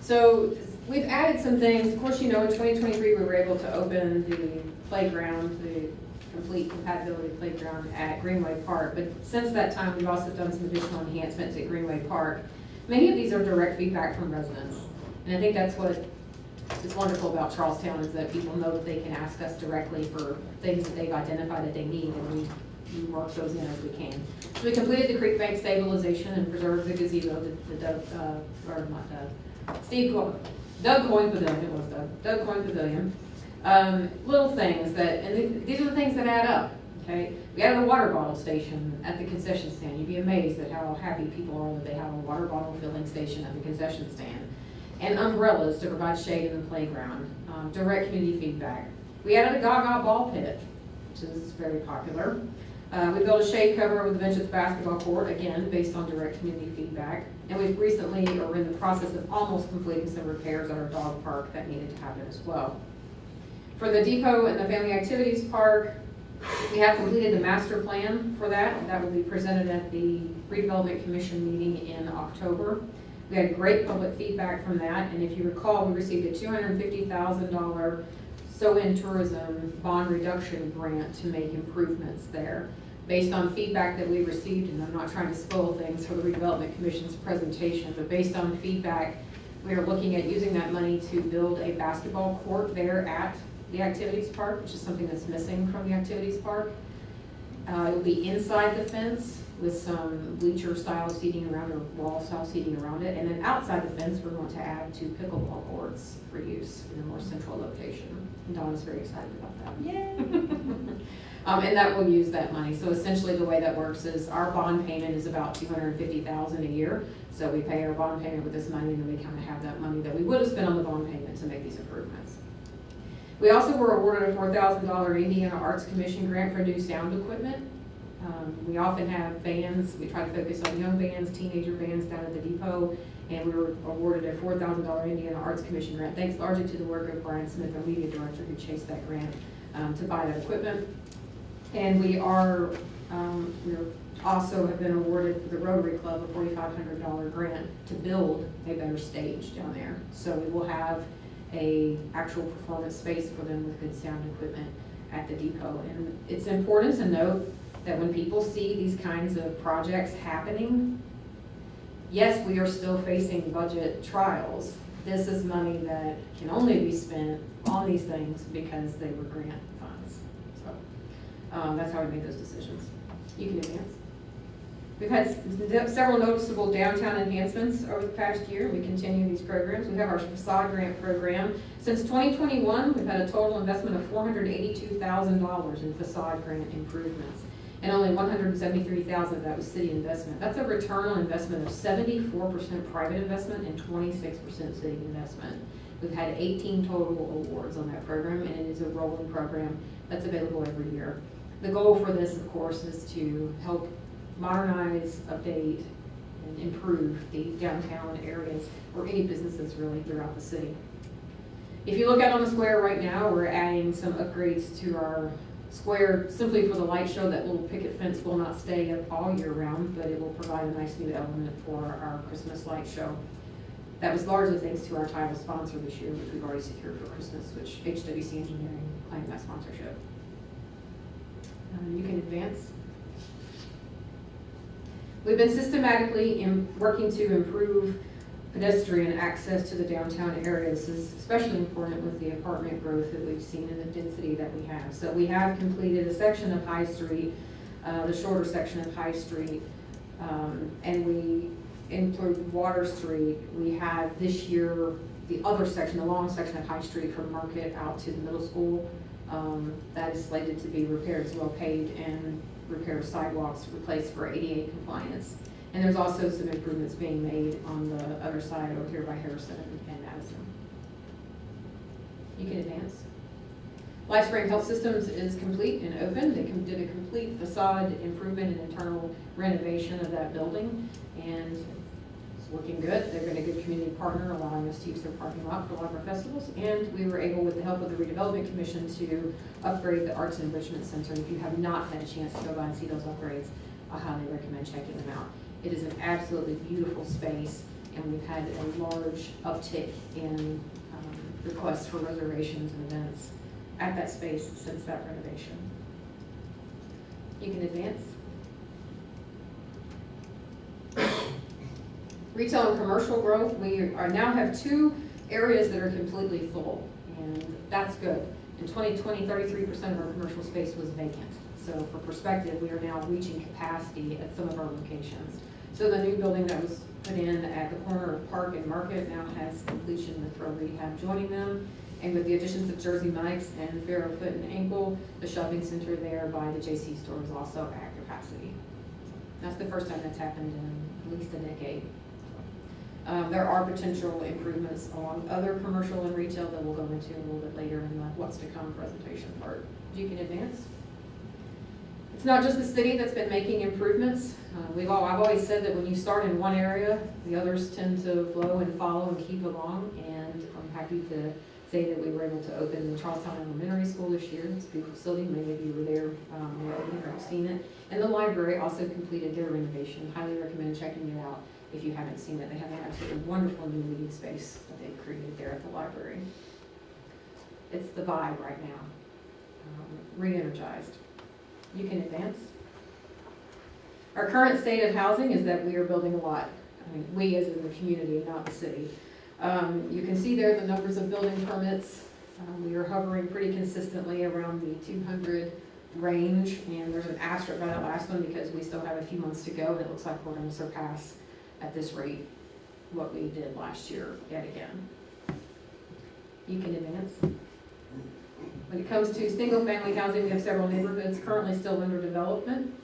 So we've added some things. Of course, you know, in 2023, we were able to open the playground, the complete compatibility playground at Greenway Park. But since that time, we've also done some additional enhancements at Greenway Park. Many of these are direct feedback from residents. And I think that's what is wonderful about Charlestown, is that people know that they can ask us directly for things that they've identified that they need, and we work those in as we can. So we completed the creek bank stabilization and preserved the gazebo, Doug Coyne Pavilion, it was Doug Coyne Pavilion. Little things that, and these are the things that add up, okay? We added a water bottle station at the concession stand. You'd be amazed at how happy people are that they have a water bottle filling station at the concession stand. And umbrellas to provide shade in the playground, direct community feedback. We added a Gaga ball pit, which is very popular. We built a shade cover with a bench at the basketball court, again, based on direct community feedback. And we've recently, or we're in the process of almost completing some repairs at our dog park that needed to happen as well. For the depot and the family activities park, we have completed the master plan for that, and that will be presented at the redevelopment commission meeting in October. We had great public feedback from that, and if you recall, we received a $250,000 SOIN tourism bond reduction grant to make improvements there. Based on feedback that we received, and I'm not trying to spoil things for the redevelopment commission's presentation, but based on feedback, we are looking at using that money to build a basketball court there at the activities park, which is something that's missing from the activities park. It will be inside the fence with some bleacher style seating around, or wall style seating around it. And then outside the fence, we're going to add 2 pickleball courts for use in a more central location. And Donna's very excited about that. Yay! And that will use that money. So essentially the way that works is our bond payment is about $250,000 a year. So we pay our bond payment with this money, and then we kind of have that money that we would have spent on the bond payment to make these improvements. We also were awarded a $4,000 Indiana Arts Commission grant for new sound equipment. We often have bands, we try to focus on young bands, teenager bands down at the depot, and we were awarded a $4,000 Indiana Arts Commission grant, thanks largely to the work of Brian Smith, our media director, who chased that grant to buy that equipment. And we also have been awarded for the Rotary Club a $4,500 grant to build a better stage down there. So we will have a actual performance space for them with good sound equipment at the depot. And it's important to note that when people see these kinds of projects happening, yes, we are still facing budget trials. This is money that can only be spent on these things because they were grant funds. So that's how we made those decisions. You can advance. We've had several noticeable downtown enhancements over the past year. We continue these programs. We have our facade grant program. Since 2021, we've had a total investment of $482,000 in facade grant improvements, and only $173,000 of that was city investment. That's a return on investment of 74% private investment and 26% city investment. We've had 18 total awards on that program, and it is a rolling program that's available every year. The goal for this, of course, is to help modernize, update, and improve the downtown areas, or any businesses really throughout the city. If you look out on the square right now, we're adding some upgrades to our square simply for the light show. That little picket fence will not stay up all year round, but it will provide a nice new element for our Christmas light show. That was largely thanks to our title sponsor this year, which we've already secured for Christmas, which HWC Engineering claimed that sponsorship. You can advance. We've been systematically working to improve pedestrian access to the downtown area. This is especially important with the apartment growth that we've seen and the density that we have. So we have completed a section of High Street, the shorter section of High Street, and we include Water Street. We have this year the other section, the long section of High Street from Market out to the middle school. That is slated to be repaired as well, paved, and repair sidewalks replaced for ADA compliance. And there's also some improvements being made on the other side over here by Harrison and Madison. You can advance. LifeSpring Health Systems is complete and open. They did a complete facade improvement and internal renovation of that building, and it's looking good. They've been a good community partner, allowing us to use their parking lot for a lot of our festivals, and we were able, with the help of the Redevelopment Commission, to upgrade the Arts and Enrichment Center. And if you have not had a chance to go by and see those upgrades, I highly recommend checking them out. It is an absolutely beautiful space, and we've had a large uptick in requests for reservations and events at that space since that renovation. You can advance. Retail and commercial growth, we are now have 2 areas that are completely full, and that's good. In 2020, 33% of our commercial space was vacant. So for perspective, we are now reaching capacity at some of our locations. So the new building that was put in at the corner of Park and Market now has completion with Pro Rehab joining them. And with the additions of Jersey Mike's and Pharaoh Foot and Ankle, the shopping center there by the JC store is also at capacity. That's the first time that's happened in at least a decade. There are potential improvements along other commercial and retail that we'll go into a little bit later in the what's to come presentation part. You can advance. It's not just the city that's been making improvements. I've always said that when you start in one area, the others tend to flow and follow and keep along, and I'm happy to say that we were able to open the Charlestown Elementary School this year. It's a beautiful facility. Many of you were there or have seen it. And the library also completed their renovation. Highly recommend checking it out if you haven't seen it. They have an absolutely wonderful new meeting space that they've created there at the library. It's the vibe right now, re-energized. You can advance. Our current state of housing is that we are building a lot. I mean, we as in the community, not the city. You can see there the numbers of building permits. We are hovering pretty consistently around the 200 range, and there's an asterisk by that last one because we still have a few months to go, and it looks like we're going to surpass at this rate what we did last year yet again. You can advance. When it comes to single-family housing, we have several neighborhoods currently still under development.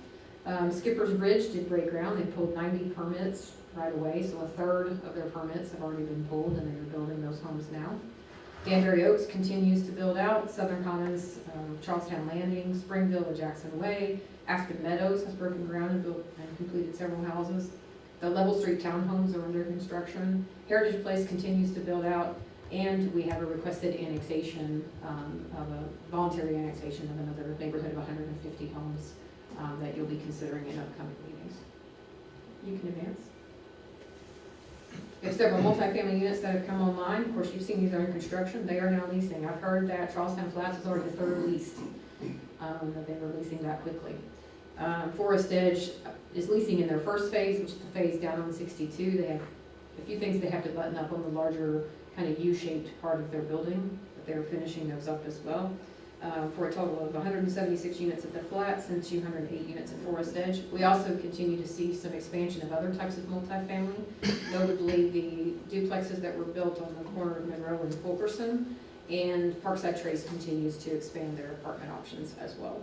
Skipper's Ridge did break ground. They pulled 90 permits right away, so a third of their permits have already been pulled, and they're building those homes now. Danbury Oaks continues to build out. Southern Commons, Charlestown Landing, Springville, and Jackson Way. Aspen Meadows has broken ground and built and completed several houses. The Level Street townhomes are under construction. Heritage Place continues to build out. And we have a requested annexation of a voluntary annexation of another neighborhood of 150 homes that you'll be considering in upcoming meetings. You can advance. We have several multifamily units that have come online. Of course, you've seen these are in construction. They are now leasing. I've heard that Charlestown Flats is already the third leased, that they were leasing that quickly. Forest Edge is leasing in their first phase, which is the phase down on 62. They have a few things they have to button up on the larger kind of U-shaped part of their building, but they're finishing those up as well. For a total of 176 units at the Flats and 208 units at Forest Edge. We also continue to see some expansion of other types of multifamily, notably the duplexes that were built on the corner of Monroe and Fulkerson, and Parkside Trace continues to expand their apartment options as well.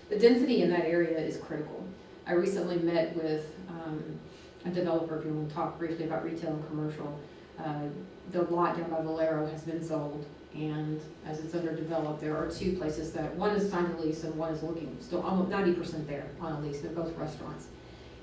The density in that area is critical. I recently met with a developer, if you want to talk briefly about retail and commercial. The lot down by Valero has been sold, and as it's underdeveloped, there are 2 places that, one is signed a lease and one is looking, still almost 90% there on a lease. They're both restaurants.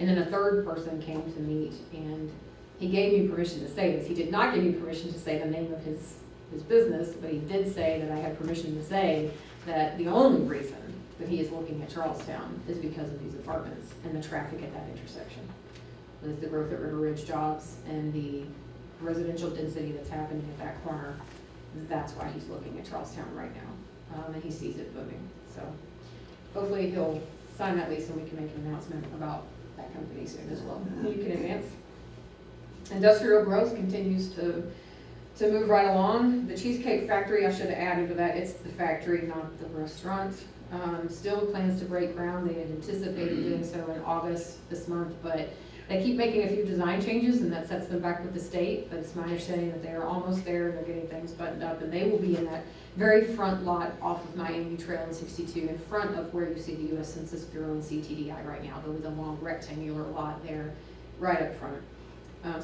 And then a third person came to meet, and he gave me permission to say this. He did not give me permission to say the name of his his business, but he did say that I had permission to say that the only reason that he is looking at Charlestown is because of these apartments and the traffic at that intersection. With the growth at River Ridge jobs and the residential density that's happening at that corner, that's why he's looking at Charlestown right now. And he sees it booming. So hopefully he'll sign that lease and we can make an announcement about that company soon as well. You can advance. Industrial growth continues to move right along. The Cheesecake Factory, I should have added to that, it's the factory, not the restaurant. Still plans to break ground. They had anticipated doing so in August this month, but they keep making a few design changes and that sets them back with the state. But it's my understanding that they are almost there. They're getting things buttoned up and they will be in that very front lot off of Miami Trail and 62 in front of where you see the U.S. Census Bureau and CTDI right now. They'll be the long rectangular lot there right up front.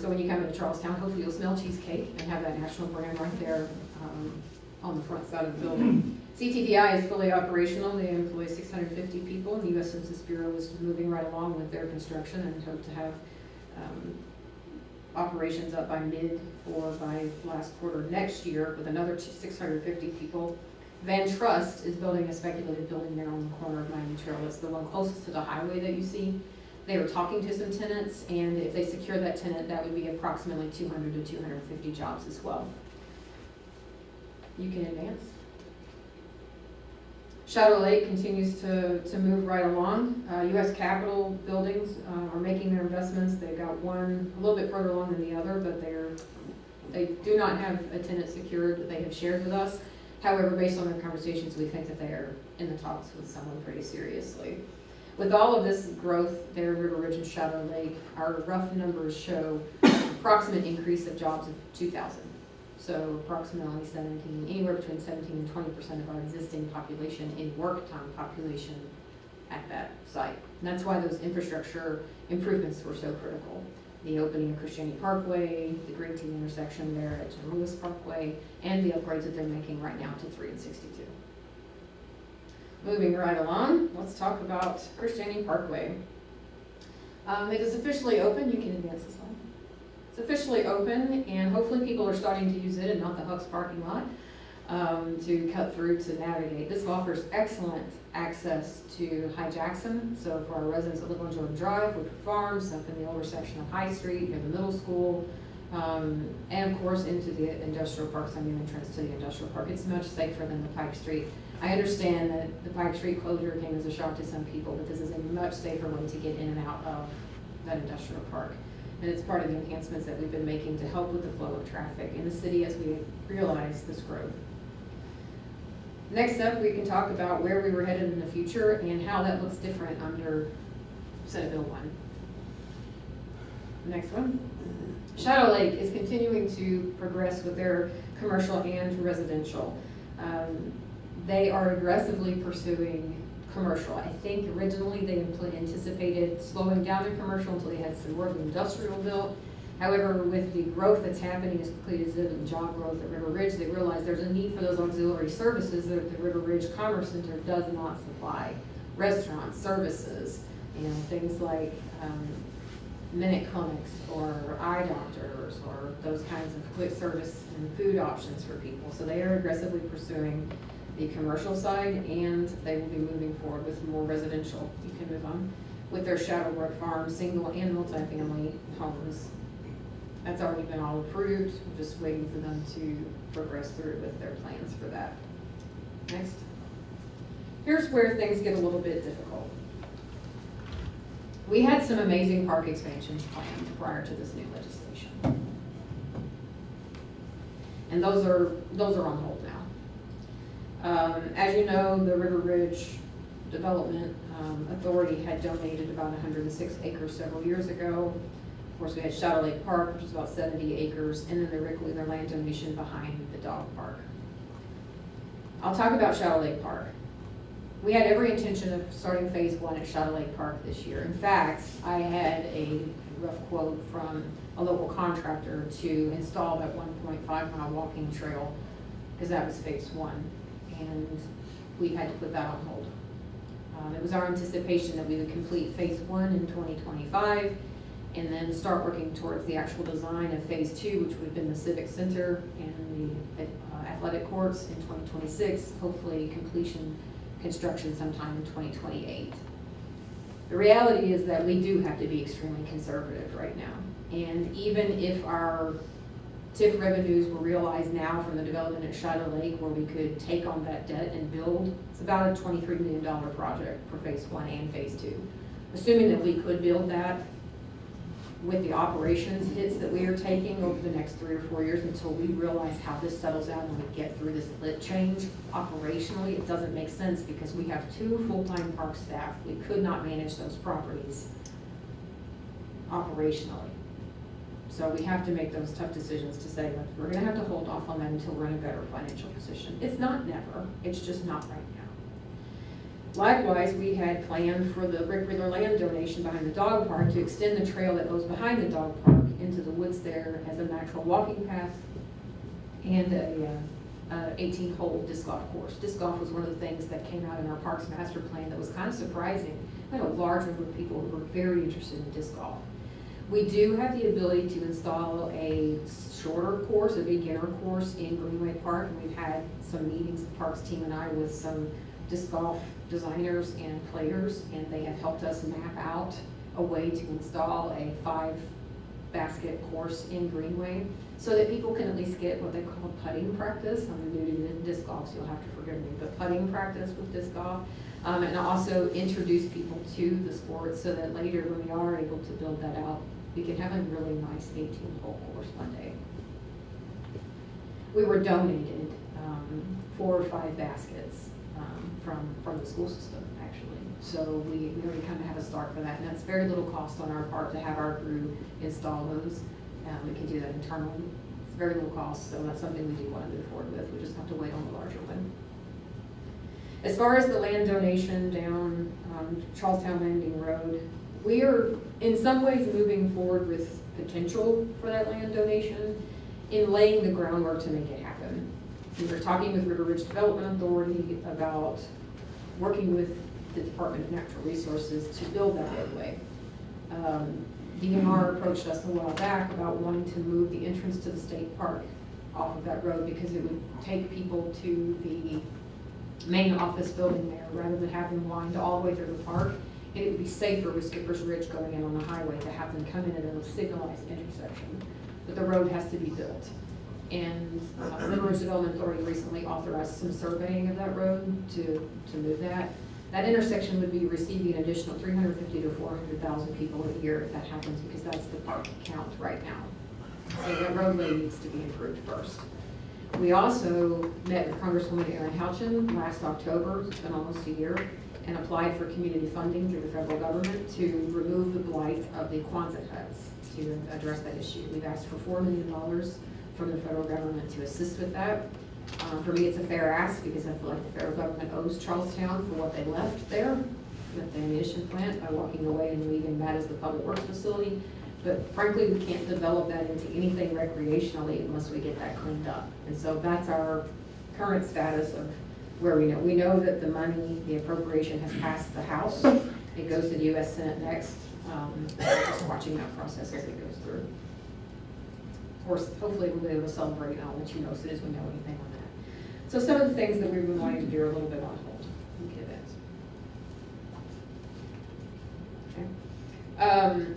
So when you come into Charlestown, hopefully you'll smell cheesecake and have that national brand right there on the front side of the building. CTDI is fully operational. They employ 650 people. The U.S. Census Bureau is moving right along with their construction and hope to have operations up by mid or by last quarter next year with another 650 people. Van Trust is building a speculative building there on the corner of Miami Trail. It's the one closest to the highway that you see. They were talking to some tenants, and if they secure that tenant, that would be approximately 200 to 250 jobs as well. You can advance. Shadow Lake continues to move right along. U.S. Capitol buildings are making their investments. They've got one a little bit further along than the other, but they do not have a tenant secured that they have shared with us. However, based on their conversations, we think that they are in the talks with someone pretty seriously. With all of this growth there in River Ridge and Shadow Lake, our rough numbers show approximate increase of jobs of 2,000. So approximately anywhere between 17 and 20% of our existing population in work time population at that site. And that's why those infrastructure improvements were so critical. The opening of Christianity Parkway, the Green Tea intersection there at Jim Lewis Parkway, and the upgrades that they're making right now to 3 and 62. Moving right along, let's talk about Christianity Parkway. It is officially open. You can advance this one. It's officially open, and hopefully people are starting to use it and not the Huck's parking lot to cut through to navigate. This offers excellent access to High Jackson. So for our residents that live on Jordan Drive, Woodford Farms, up in the older section of High Street near the middle school, and of course into the industrial parks on the entrance to the industrial park. It's much safer than the Pike Street. I understand that the Pike Street closure came as a shock to some people, but this is a much safer way to get in and out of that industrial park. And it's part of the enhancements that we've been making to help with the flow of traffic in the city as we realize this growth. Next up, we can talk about where we were headed in the future and how that looks different under Senate Bill 1. Next one. Shadow Lake is continuing to progress with their commercial and residential. They are aggressively pursuing commercial. I think originally they anticipated slowing down their commercial until they had some more of the industrial built. However, with the growth that's happening as quickly as the job growth at River Ridge, they realize there's a need for those auxiliary services that the River Ridge Commerce Center does not supply. Restaurants, services, things like minute clinics or eye doctors or those kinds of quick service and food options for people. So they are aggressively pursuing the commercial side, and they will be moving forward with more residential. You can move on with their Shadowbrook Farm single and multifamily homes. That's already been all approved. We're just waiting for them to progress through with their plans for that. Next. Here's where things get a little bit difficult. We had some amazing park expansions planned prior to this new legislation. And those are on hold now. As you know, the River Ridge Development Authority had donated about 106 acres several years ago. Of course, we had Shadow Lake Park, which is about 70 acres, and then the Rick Wheeler land donation behind the dog park. I'll talk about Shadow Lake Park. We had every intention of starting phase 1 at Shadow Lake Park this year. In fact, I had a rough quote from a local contractor to install that 1.5-mile walking trail, because that was phase 1. And we had to put that on hold. It was our anticipation that we would complete phase 1 in 2025, and then start working towards the actual design of phase 2, which would have been the Civic Center and the athletic courts in 2026, hopefully completion construction sometime in 2028. The reality is that we do have to be extremely conservative right now. And even if our TIF revenues were realized now from the development at Shadow Lake, where we could take on that debt and build, it's about a $23 million project for phase 1 and phase 2. Assuming that we could build that with the operations hits that we are taking over the next 3 or 4 years until we realize how this settles out and we get through this lit change, operationally, it doesn't make sense because we have 2 full-time park staff. We could not manage those properties operationally. So we have to make those tough decisions to say, look, we're gonna have to hold off on that until we're in a better financial position. It's not never, it's just not right now. Likewise, we had planned for the regular land donation behind the dog park to extend the trail that goes behind the dog park into the woods there as a natural walking path and a 18-hole disc golf course. Disc golf was one of the things that came out in our Parks Master Plan that was kind of surprising. We had a large number of people who were very interested in disc golf. We do have the ability to install a shorter course, a beginner course in Greenway Park, and we've had some meetings, the Parks team and I, with some disc golf designers and players, and they have helped us map out a way to install a 5-basket course in Greenway so that people can at least get what they call putting practice. I'm new to disc golf, so you'll have to forgive me, but putting practice with disc golf. And also introduce people to the sport so that later when we are able to build that out, we can have a really nice 18-hole course one day. We were donated 4 or 5 baskets from the school system, actually. So we already kind of have a start for that, and that's very little cost on our part to have our crew install those. We can do that internally. It's very little cost, so that's something we do want to move forward with. We just have to wait on the larger one. As far as the land donation down Charlestown Landing Road, we are in some ways moving forward with potential for that land donation in laying the groundwork to make it happen. We were talking with River Ridge Development Authority about working with the Department of Natural Resources to build that roadway. DNR approached us a while back about wanting to move the entrance to the state park off of that road because it would take people to the main office building there rather than have them wind all the way through the park. And it would be safer with Skipper's Ridge going in on the highway to have them come in at a signalized intersection. But the road has to be built. And River Ridge Development Authority recently authorized some surveying of that road to move that. That intersection would be receiving an additional 350 to 400,000 people a year if that happens, because that's the park count right now. So that roadway needs to be improved first. We also met with Congresswoman Erin Houchin last October, it's been almost a year, and applied for community funding through the federal government to remove the blight of the Quonset huts to address that issue. We've asked for $4 million from the federal government to assist with that. For me, it's a fair ask because I feel like the federal government owes Charlestown for what they left there with the ammunition plant by walking away and leaving that as the public works facility. But frankly, we can't develop that into anything recreationally unless we get that cleaned up. And so that's our current status of where we know. We know that the money, the appropriation has passed the House. It goes to the U.S. Senate next. Just watching that process as it goes through. Of course, hopefully we'll be able to celebrate, and I'll let you know as soon as we know anything on that. So some of the things that we've been wanting to do are a little bit on hold. Okay.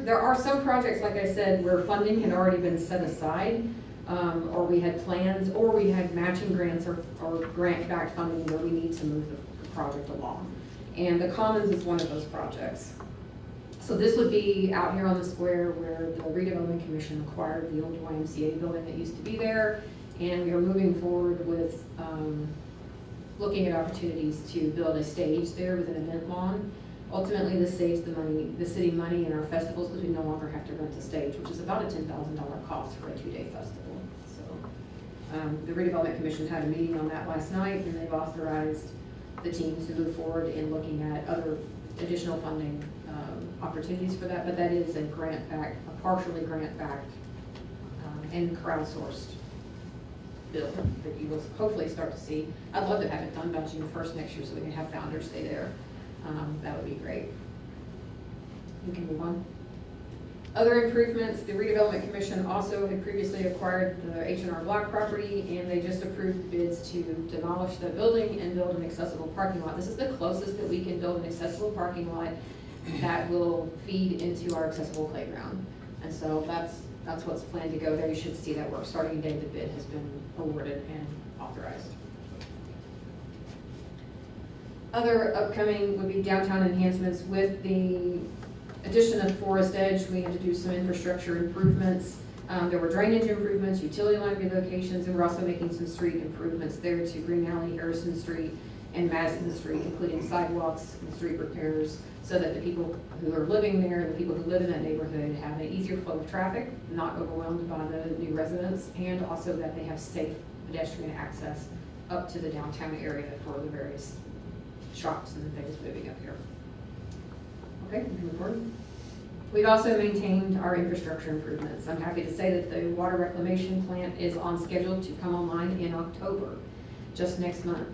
There are some projects, like I said, where funding had already been set aside, or we had plans, or we had matching grants or grant-backed funding where we need to move the project along. And the Commons is one of those projects. So this would be out here on the square where the Redevelopment Commission acquired the old YMCA building that used to be there, and we are moving forward with looking at opportunities to build a stage there with an event lawn. Ultimately, this saves the city money in our festivals because we no longer have to rent a stage, which is about a $10,000 cost for a 2-day festival. So the Redevelopment Commission had a meeting on that last night, and they've authorized the teams to move forward in looking at other additional funding opportunities for that. But that is a partially grant-backed and crowdsourced bill that you will hopefully start to see. I'd love to have it done by June 1st next year so we can have Founders Day there. That would be great. We can move on. Other improvements, the redevelopment commission also had previously acquired the H&R Block property, and they just approved bids to demolish the building and build an accessible parking lot. This is the closest that we can build an accessible parking lot that will feed into our accessible playground. And so that's what's planned to go there. You should see that work starting today. The bid has been awarded and authorized. Other upcoming would be downtown enhancements. With the addition of Forest Edge, we had to do some infrastructure improvements. There were drainage improvements, utility line relocations, and we're also making some street improvements there to Green Alley, Harrison Street, and Madison Street, including sidewalks and street repairs, so that the people who are living there, the people who live in that neighborhood, have an easier flow of traffic, not overwhelmed by the new residents, and also that they have safe pedestrian access up to the downtown area for the various shops and things moving up here. Okay, we can move forward. We've also maintained our infrastructure improvements. I'm happy to say that the water reclamation plant is on schedule to come online in October, just next month.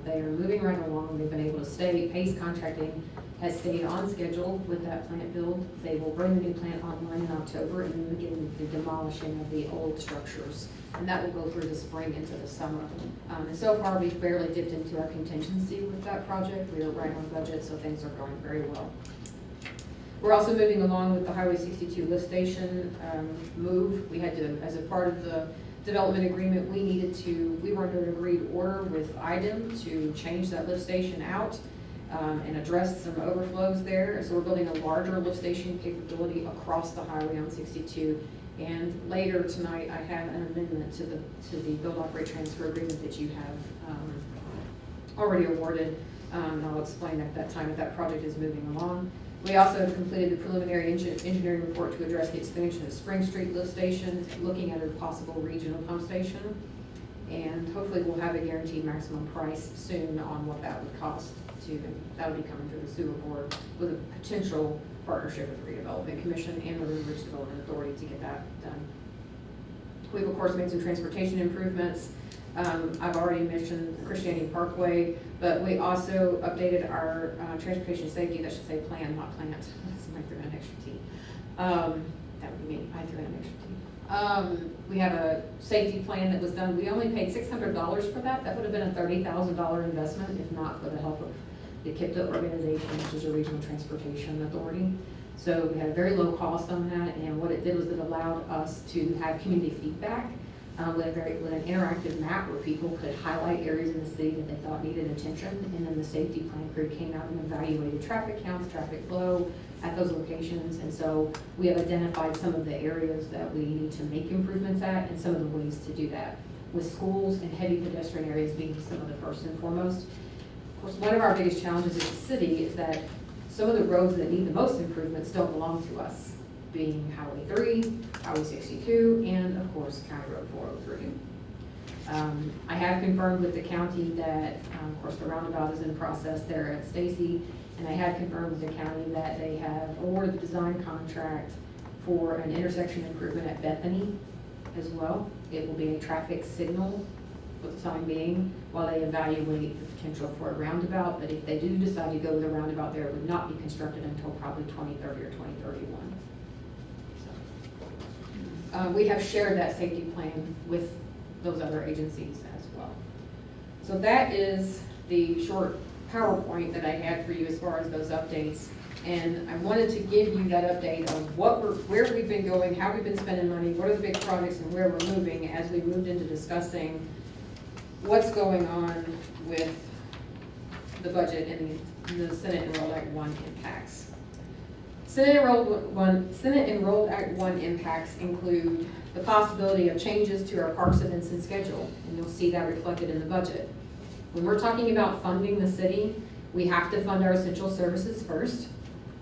They are moving right along. They've been able to stay. Pace Contracting has stayed on schedule with that plant build. They will bring the new plant online in October and then begin the demolishing of the old structures. And that will go through the spring into the summer. And so far, we've barely dipped into our contingency with that project. We are right on budget, so things are going very well. We're also moving along with the Highway 62 lift station move. We had to, as a part of the development agreement, we were under an agreed order with IDEM to change that lift station out and address some overflows there. So we're building a larger lift station capability across the highway on 62. And later tonight, I have an amendment to the build, operate, transfer agreement that you have already awarded. And I'll explain at that time that project is moving along. We also have completed the preliminary engineering report to address the expansion of Spring Street lift station, looking at a possible regional pump station. And hopefully we'll have a guaranteed maximum price soon on what that would cost that'll be coming through the sewer board with a potential partnership with the Redevelopment Commission and the River Ridge Development Authority to get that done. We've of course made some transportation improvements. I've already mentioned Christianity Parkway, but we also updated our transportation safety, that should say plan, not plant. Somebody threw in an extra T. That would be me, I threw in an extra T. We have a safety plan that was done. We only paid $600 for that. That would have been a $30,000 investment if not for the help of the KIPTA organization, which is a regional transportation authority. So we had a very low cost on that, and what it did was it allowed us to have community feedback with an interactive map where people could highlight areas in the city that they thought needed attention, and then the safety plan crew came out and evaluated traffic counts, traffic flow at those locations. And so we have identified some of the areas that we need to make improvements at and some of the ways to do that, with schools and heavy pedestrian areas being some of the first and foremost. Of course, one of our biggest challenges as a city is that some of the roads that need the most improvements don't belong to us, being Highway 3, Highway 62, and of course, County Road 403. I have confirmed with the county that, of course, the roundabout is in process there at Stacy, and I have confirmed with the county that they have awarded the design contract for an intersection improvement at Bethany as well. It will be a traffic signal for the time being while they evaluate the potential for a roundabout, but if they do decide to go with a roundabout there, it would not be constructed until probably 2030 or 2031. We have shared that safety plan with those other agencies as well. So that is the short PowerPoint that I had for you as far as those updates. And I wanted to give you that update of where we've been going, how we've been spending money, what are the big projects, and where we're moving as we moved into discussing what's going on with the budget and the Senate Enrolled Act 1 impacts. Senate Enrolled Act 1 impacts include the possibility of changes to our parks events and schedule, and you'll see that reflected in the budget. When we're talking about funding the city, we have to fund our essential services first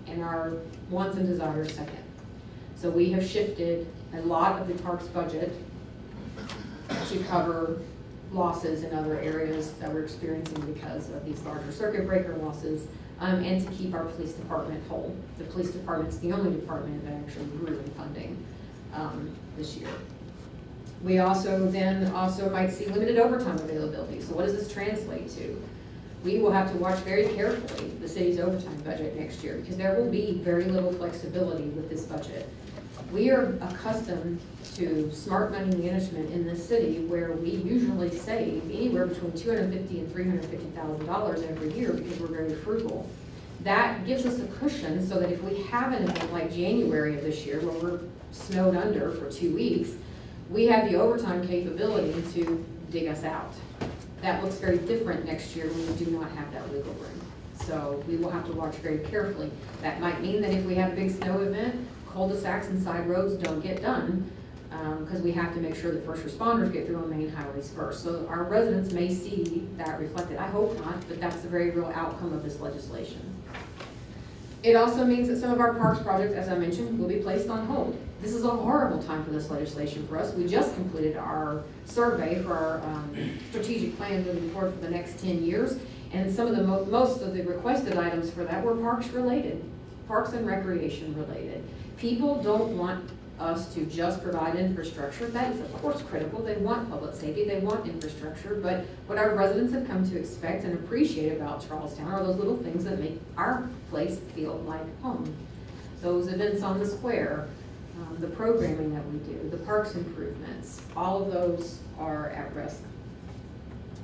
and our wants and desires second. So we have shifted a lot of the parks budget to cover losses in other areas that we're experiencing because of these larger circuit breaker losses, and to keep our police department whole. The police department's the only department that actually grew in funding this year. We also might see limited overtime availability. So what does this translate to? we will have to watch very carefully the city's overtime budget next year, because there will be very little flexibility with this budget. We are accustomed to smart money management in this city, where we usually save anywhere between $250,000 and $350,000 every year, because we're very frugal. That gives us a cushion so that if we have an event like January of this year, where we're snowed under for 2 weeks, we have the overtime capability to dig us out. That looks very different next year when we do not have that wiggle room. So we will have to watch very carefully. That might mean that if we have a big snow event, cul-de-sacs and side roads don't get done, because we have to make sure the first responders get through on main highways first. So our residents may see that reflected. I hope not, but that's the very real outcome of this legislation. It also means that some of our parks projects, as I mentioned, will be placed on hold. This is a horrible time for this legislation for us. We just completed our survey for our strategic plan moving forward for the next 10 years. And some of the most of the requested items for that were parks related, parks and recreation related. People don't want us to just provide infrastructure. That is of course critical. They want public safety, they want infrastructure, but what our residents have come to expect and appreciate about Charlestown are those little things that make our place feel like home. Those events on the square, the programming that we do, the parks improvements, all of those are at risk.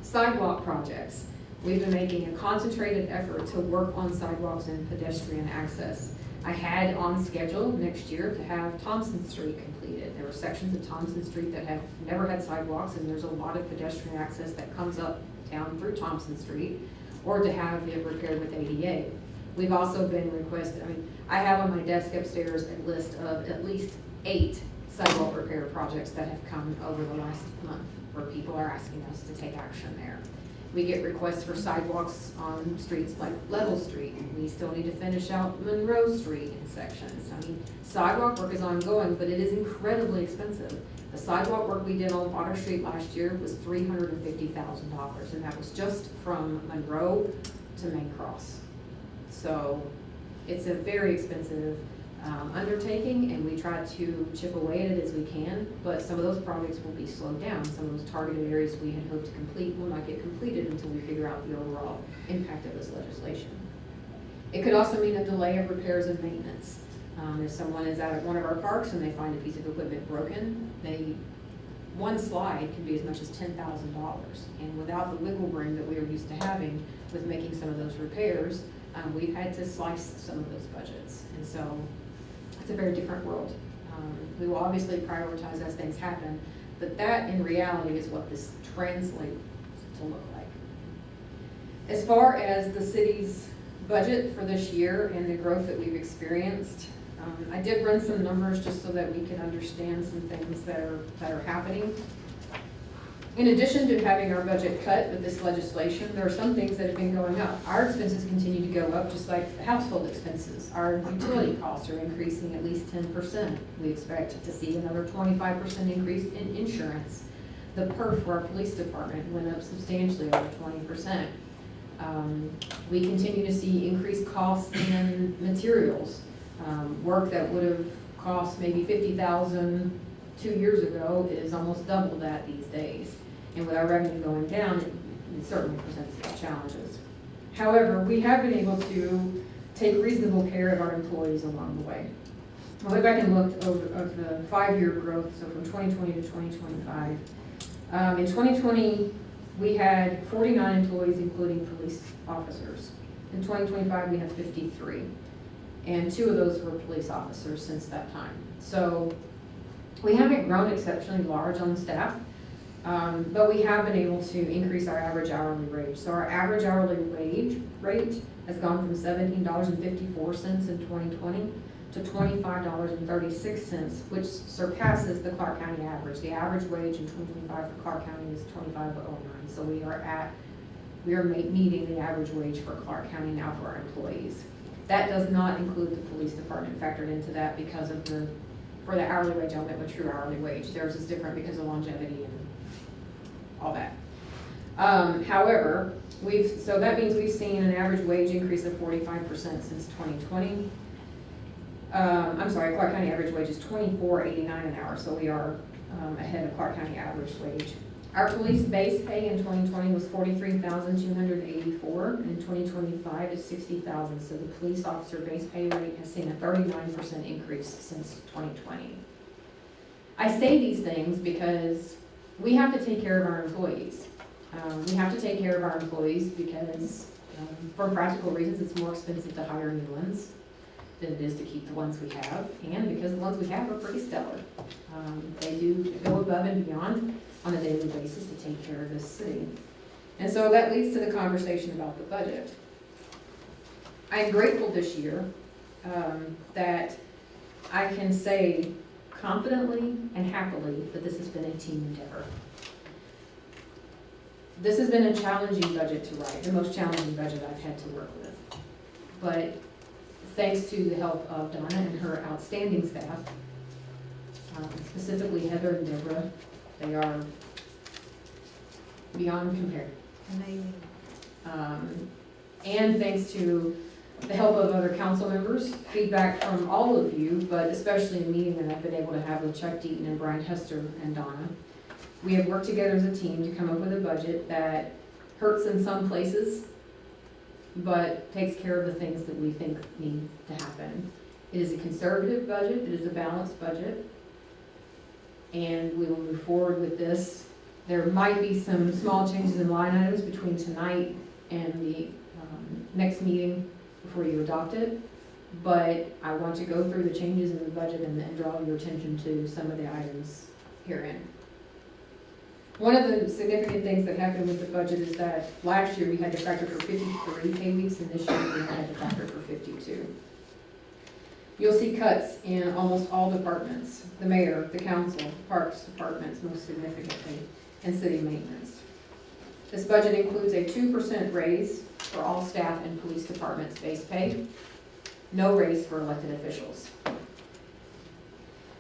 Sidewalk projects. We've been making a concentrated effort to work on sidewalks and pedestrian access. I had on schedule next year to have Thompson Street completed. There were sections of Thompson Street that have never had sidewalks, and there's a lot of pedestrian access that comes up down through Thompson Street, or to have it repaired with ADA. We've also been requested, I have on my desk upstairs a list of at least 8 sidewalk repair projects that have come over the last month, where people are asking us to take action there. We get requests for sidewalks on streets like Level Street. We still need to finish out Monroe Street in sections. Sidewalk work is ongoing, but it is incredibly expensive. The sidewalk work we did on Water Street last year was $350,000, and that was just from Monroe to Main Cross. So it's a very expensive undertaking, and we try to chip away at it as we can, but some of those projects will be slowed down. Some of those targeted areas we had hoped to complete will not get completed until we figure out the overall impact of this legislation. It could also mean a delay of repairs and maintenance. If someone is out at one of our parks and they find a piece of equipment broken, one slide can be as much as $10,000, and without the wiggle room that we are used to having with making some of those repairs, we've had to slice some of those budgets, and so it's a very different world. We will obviously prioritize as things happen, but that in reality is what this translates to look like. As far as the city's budget for this year and the growth that we've experienced, I did run some numbers just so that we can understand some things that are happening. In addition to having our budget cut with this legislation, there are some things that have been going up. Our expenses continue to go up, just like the household expenses. Our utility costs are increasing at least 10%. We expect to see another 25% increase in insurance. The PERF for our police department went up substantially, over 20%. We continue to see increased costs in materials. Work that would have cost maybe $50,000 2 years ago is almost double that these days. And with our revenue going down, it certainly presents its challenges. However, we have been able to take reasonable care of our employees along the way. I went back and looked over the 5-year growth, so from 2020 to 2025. In 2020, we had 49 employees, including police officers. In 2025, we have 53. And 2 of those were police officers since that time. So we haven't grown exceptionally large on staff, but we have been able to increase our average hourly wage. So our average hourly wage rate has gone from $17.54 in 2020 to $25.36, which surpasses the Clark County average. The average wage in 2025 for Clark County is $25.09. So we are meeting the average wage for Clark County now for our employees. That does not include the police department factored into that because of for the hourly wage element with true hourly wage. Theirs is different because of longevity and all that. However, so that means we've seen an average wage increase of 45% since 2020. I'm sorry, Clark County average wage is $24.89 an hour, so we are ahead of Clark County average wage. Our police base pay in 2020 was $43,284, and 2025 is $60,000. So the police officer base pay rate has seen a 39% increase since 2020. I say these things because we have to take care of our employees. We have to take care of our employees because, for practical reasons, it's more expensive to hire new ones than it is to keep the ones we have, and because the ones we have are pretty stellar. They do go above and beyond on a daily basis to take care of this city. And so that leads to the conversation about the budget. I'm grateful this year that I can say confidently and happily that this has been a team endeavor. This has been a challenging budget to write, the most challenging budget I've had to work with. But thanks to the help of Donna and her outstanding staff, specifically Heather and Deborah, they are beyond compare. Amazing. And thanks to the help of other council members, feedback from all of you, but especially a meeting that I've been able to have with Chuck Deaton and Brian Hester and Donna. We have worked together as a team to come up with a budget that hurts in some places, but takes care of the things that we think need to happen. It is a conservative budget, it is a balanced budget, and we will move forward with this. There might be some small changes in line items between tonight and the next meeting before you adopt it, but I want to go through the changes in the budget and draw your attention to some of the items herein. One of the significant things that happened with the budget is that last year we had to factor for 53 pay weeks, and this year we had to factor for 52. You'll see cuts in almost all departments, the mayor, the council, parks departments most significantly, and city maintenance. This budget includes a 2% raise for all staff and police departments base pay, no raise for elected officials.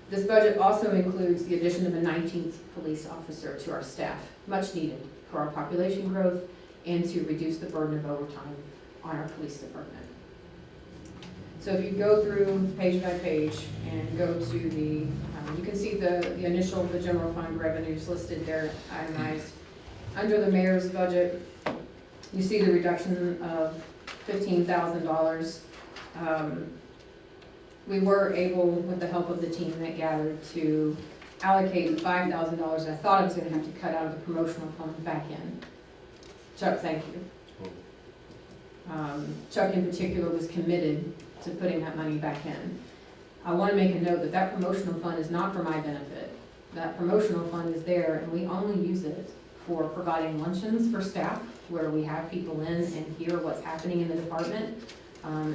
This budget also includes the addition of a 19th police officer to our staff, much needed for our population growth and to reduce the burden of overtime on our police department. So if you go through page by page and go to the, you can see the initial, the general fund revenues listed there, itemized. Under the mayor's budget, you see the reduction of $15,000. We were able, with the help of the team that gathered, to allocate $5,000 I thought I was going to have to cut out of the promotional fund back in. Chuck, thank you. Chuck in particular was committed to putting that money back in. I want to make a note that that promotional fund is not for my benefit. That promotional fund is there, and we only use it for providing luncheons for staff, where we have people in and hear what's happening in the department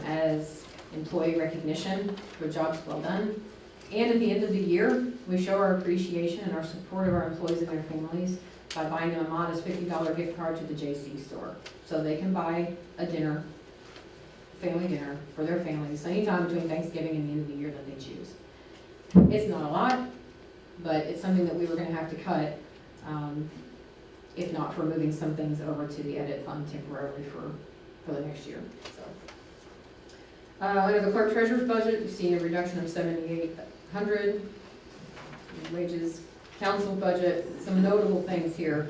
as employee recognition for jobs well done. And at the end of the year, we show our appreciation and our support of our employees and their families by buying them a modest $50 gift card to the JC store. So they can buy a dinner, family dinner for their families anytime between Thanksgiving and the end of the year that they choose. It's not a lot, but it's something that we were going to have to cut, if not for moving some things over to the edit fund temporarily for the next year. So, under the clerk treasurer's budget, you see a reduction of $7,800. Wages, council budget, some notable things here.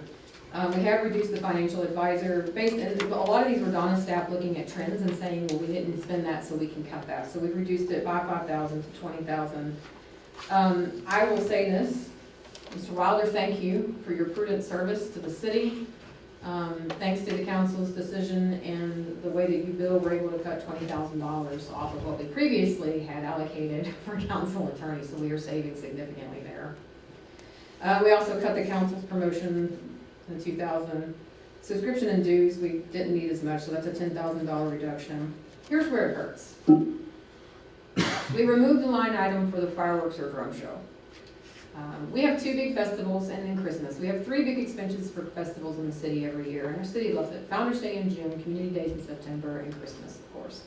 We have reduced the financial advisor based, and a lot of these were Donna staff looking at trends and saying, well, we didn't spend that, so we can cut that. So we've reduced it by $5,000 to $20,000. I will say this, Mr. Wilder, thank you for your prudent service to the city. Thanks to the council's decision and the way that you bill, we're able to cut $20,000 off of what we previously had allocated for council attorneys, so we are saving significantly there. We also cut the council's promotion in 2000. Subscription and dues, we didn't need as much, so that's a $10,000 reduction. Here's where it hurts. We removed the line item for the fireworks or drum show. We have two big festivals and then Christmas. We have three big expenses for festivals in the city every year, and our city loves it. Founders Day in June, Community Days in September, and Christmas, of course.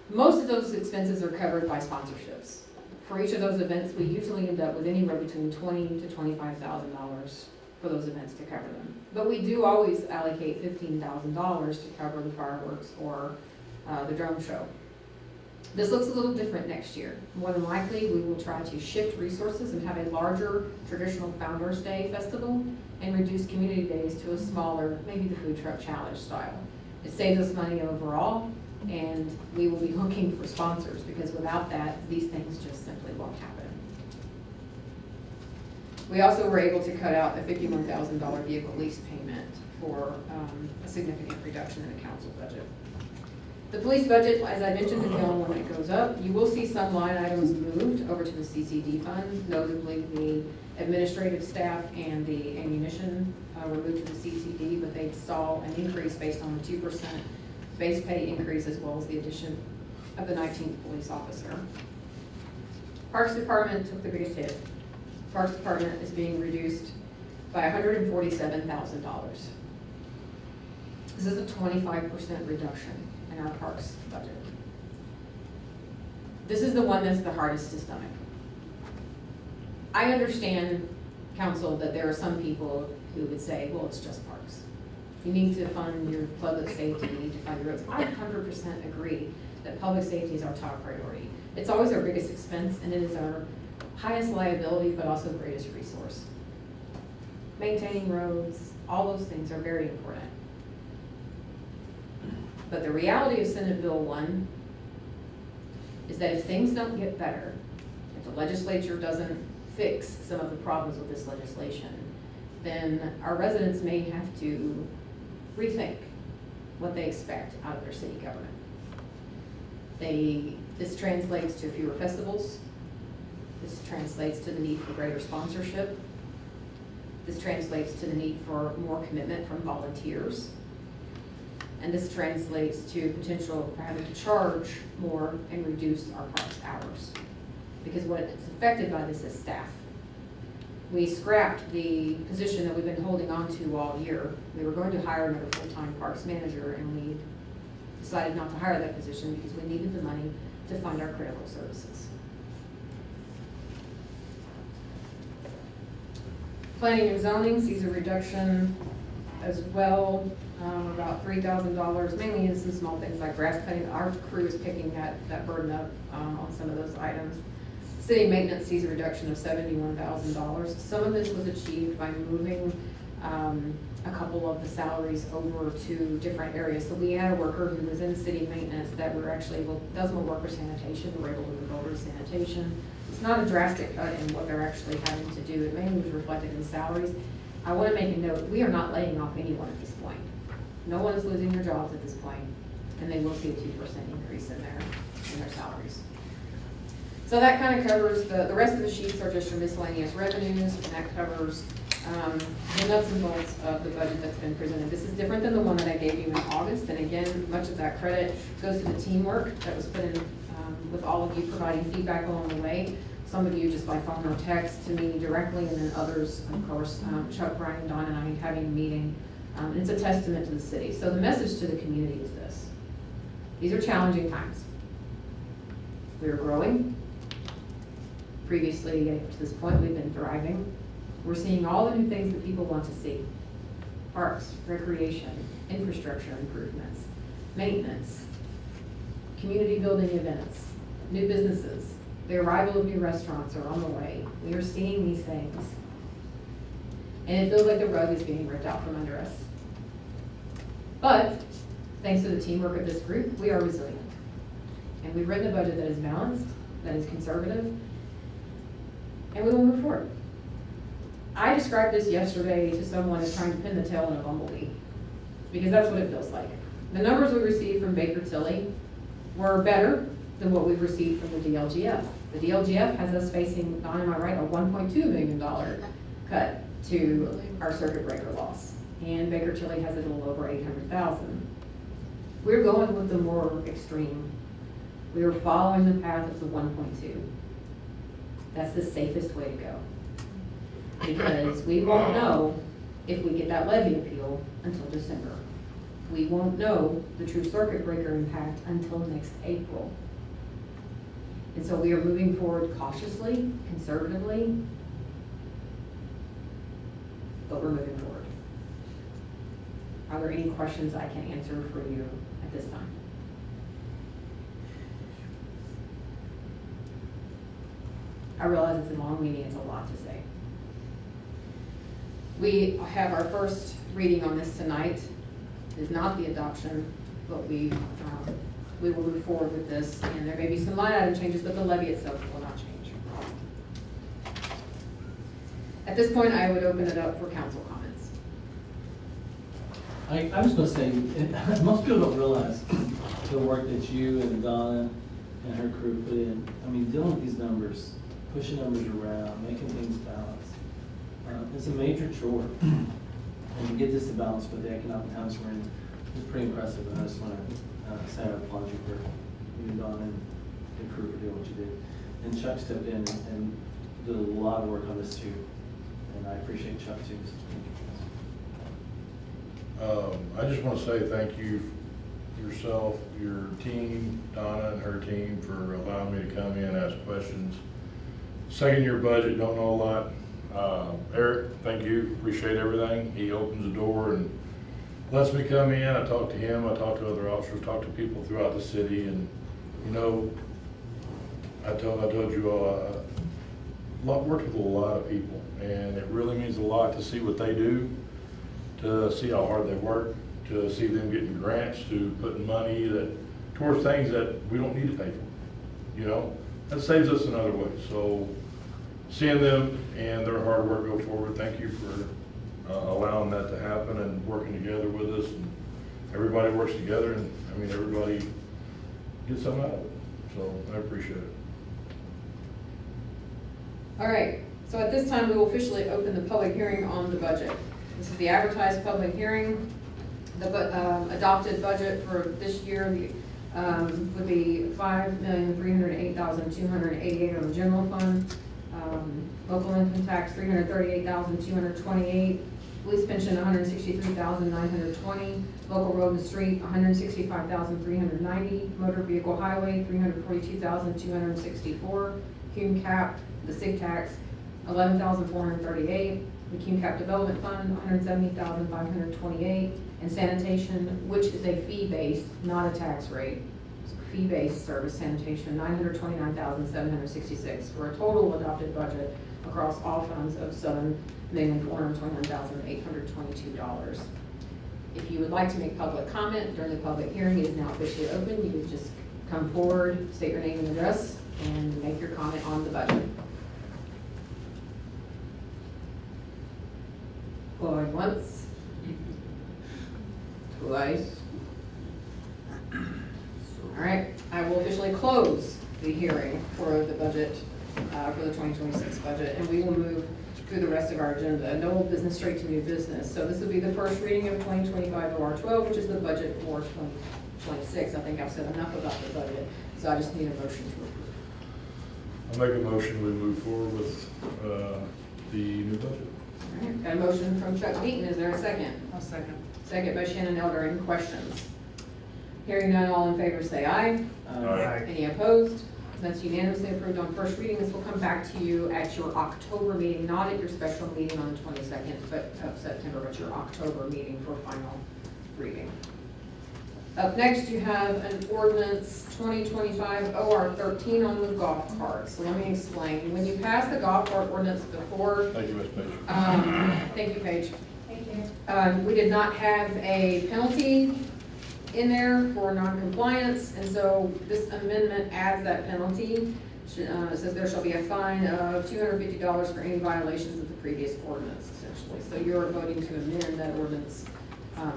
Most of those expenses are covered by sponsorships. For each of those events, we usually end up with anywhere between $20,000 to $25,000 for those events to cover them. But we do always allocate $15,000 to cover the fireworks or the drum show. This looks a little different next year. More than likely, we will try to shift resources and have a larger traditional Founders Day festival and reduce community days to a smaller, maybe the food truck challenge style. It saves us money overall, and we will be looking for sponsors, because without that, these things just simply won't happen. We also were able to cut out a $51,000 vehicle lease payment for a significant reduction in the council budget. The police budget, as I mentioned, is the only one that goes up. You will see some line items moved over to the CCD fund, notably the administrative staff and the ammunition were moved to the CCD, but they saw an increase based on the 2% base pay increase, as well as the addition of the 19th police officer. Parks Department took the biggest hit. Parks Department is being reduced by $147,000. This is a 25% reduction in our parks budget. This is the one that's the hardest to stomach. I understand, council, that there are some people who would say, well, it's just parks. You need to fund your public safety, you need to fund your roads. I 100% agree that public safety is our top priority. It's always our biggest expense, and it is our highest liability, but also greatest resource. Maintaining roads, all those things are very important. But the reality of Senate Bill 1 is that if things don't get better, if the legislature doesn't fix some of the problems with this legislation, then our residents may have to rethink what they expect out of their city government. This translates to fewer festivals. This translates to the need for greater sponsorship. This translates to the need for more commitment from volunteers. And this translates to potential for having to charge more and reduce our parks hours. Because what is affected by this is staff. We scrapped the position that we've been holding on to all year. We were going to hire another full-time parks manager, and we decided not to hire that position because we needed the money to fund our critical services. Planning and zoning sees a reduction as well, about $3,000, mainly in some small things like grass cutting. Our crew is picking that burden up on some of those items. City maintenance sees a reduction of $71,000. Some of this was achieved by moving a couple of the salaries over to different areas. So we had a worker who was in city maintenance that we're actually able, does more worker sanitation, we're able to move over to sanitation. It's not a drastic cut in what they're actually having to do. It mainly was reflected in salaries. I want to make a note, we are not laying off anyone at this point. No one is losing their jobs at this point, and they will see a 2% increase in their salaries. So that kind of covers, the rest of the sheets are just your miscellaneous revenues, and that covers the nuts and bolts of the budget that's been presented. This is different than the one that I gave you in August, and again, much of that credit goes to the teamwork that was put in with all of you providing feedback along the way. Some of you just by phone or text to me directly, and then others, of course, Chuck, Brian, Don, and I having a meeting. It's a testament to the city. So the message to the community is this. These are challenging times. We are growing. Previously, to this point, we've been thriving. We're seeing all the new things that people want to see. Parks, recreation, infrastructure improvements, maintenance, community building events, new businesses. The arrival of new restaurants are on the way. We are seeing these things. And it feels like the rug is being ripped out from under us. But, thanks to the teamwork of this group, we are resilient. And we've written a budget that is balanced, that is conservative, and we will move forward. I described this yesterday to someone as trying to pin the tail on a bumblebee, because that's what it feels like. The numbers we received from Baker Tilly were better than what we've received from the DLGF. The DLGF has us facing, Don, am I right, a $1.2 million cut to our circuit breaker loss. And Baker Tilly has it a little over $800,000. We're going with the more extreme. We are following the path of the 1.2. That's the safest way to go. Because we won't know if we get that levy appeal until December. We won't know the true circuit breaker impact until next April. And so we are moving forward cautiously, conservatively, but we're moving forward. Are there any questions I can answer for you at this time? I realize it's a long meeting, it's a lot to say. We have our first reading on this tonight. It is not the adoption, but we will move forward with this, and there may be some line item changes, but the levy itself will not change. At this point, I would open it up for council comments. I was gonna say, most people don't realize the work that you and Donna and her crew put in. I mean, dealing with these numbers, pushing numbers around, making things balance. It's a major chore. And to get this to balance with the economic times we're in, it's pretty impressive. And I just want to say I applaud you for you and Donna and the crew for doing what you did. And Chuck stepped in and did a lot of work on this too. And I appreciate Chuck too. I just want to say thank you, yourself, your team, Donna and her team, for allowing me to come in and ask questions. Second year budget, don't know a lot. Eric, thank you, appreciate everything. He opens the door and lets me come in. I talk to him, I talk to other officers, talk to people throughout the city, and you know, I told you all, worked with a lot of people, and it really means a lot to see what they do, to see how hard they work, to see them getting grants, to putting money towards things that we don't need to pay for. You know, that saves us in other ways. So seeing them and their hard work go forward, thank you for allowing that to happen and working together with us. And everybody works together, and I mean, everybody gets something out of it. So I appreciate it. All right, so at this time, we will officially open the public hearing on the budget. This is the advertised public hearing. The adopted budget for this year would be $5,308,288 on the general fund. Local income tax, $338,228. Police pension, $163,920. Local road and street, $165,390. Motor vehicle highway, $342,264. Cume cap, the SIG tax, $11,438. The Cume cap development fund, $170,528. And sanitation, which is a fee-based, not a tax rate, fee-based service sanitation, $929,766, for a total adopted budget across all funds of $7,421,822. If you would like to make public comment during the public hearing, it is now officially open. You would just come forward, state your name and address, and make your comment on the budget. Going once, twice. All right, I will officially close the hearing for the budget, for the 2026 budget, and we will move through the rest of our agenda. No old business, straight to new business. So this will be the first reading of 2025 OR 12, which is the budget for 2026. I think I've said enough about the budget, so I just need a motion to approve. I'll make a motion, we move forward with the new budget. All right, got a motion from Chuck Beaton. Is there a second? I'll second. Second by Shannon Elder. Any questions? Hearing none, all in favor say aye. Aye. Any opposed? That's unanimously approved on first reading. This will come back to you at your October meeting, not at your special meeting on the 22nd of September, but your October meeting for final reading. Up next, you have an ordinance 2025 OR 13 on the golf carts. So let me explain. When you passed the golf cart ordinance before, Thank you, Ms. Page. thank you, Paige. Thank you. We did not have a penalty in there for non-compliance, and so this amendment adds that penalty. It says there shall be a fine of $250 for any violations of the previous ordinance, essentially. So you're voting to amend that ordinance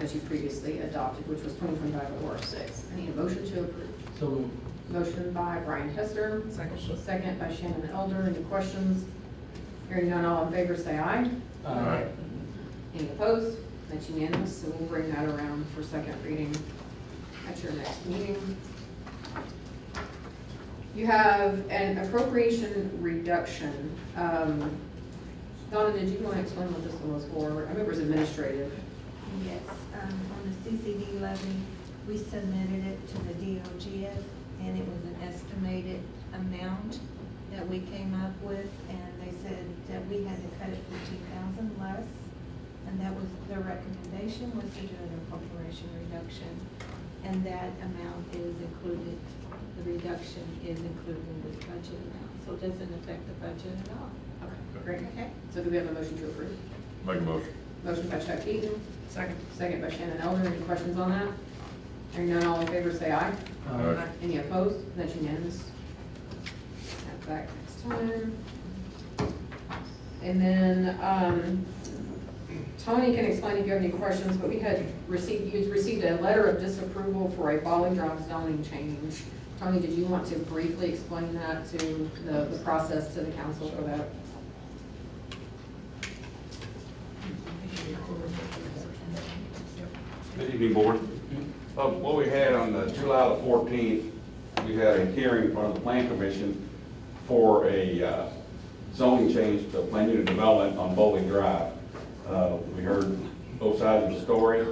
that you previously adopted, which was 2025 OR 6. I need a motion to approve. So moved. Motion by Brian Hester. Second by Shannon Elder. Any questions? Hearing none, all in favor say aye. Aye. Any opposed? That's unanimous, so we'll bring that around for second reading at your next meeting. You have an appropriation reduction. Donna, did you want to explain what this one was for? I remember it was administrative. Yes, on the CCD levy, we submitted it to the DOGS, and it was an estimated amount that we came up with, and they said that we had to cut it $15,000 less, and that was their recommendation, was to do an appropriation reduction, and that amount is included, the reduction is included in this budget amount. So council doesn't affect the budget at all. Okay, great. Okay? So do we have a motion to approve? Make a motion. Motion by Chuck Eaton, Second. second by Shannon Elder. Any questions on that? Hearing none, all in favor say aye. Aye. Any opposed? That's unanimous. Have back next time. And then, Tony can explain if you have any questions, but you'd received a letter of disapproval for a Bolly Drive zoning change. Tony, did you want to briefly explain that to the process to the council for that? Good evening, Board. What we had on July the 14th, we had a hearing in front of the Plan Commission for a zoning change to plan unit development on Bowling Drive. We heard both sides of the story,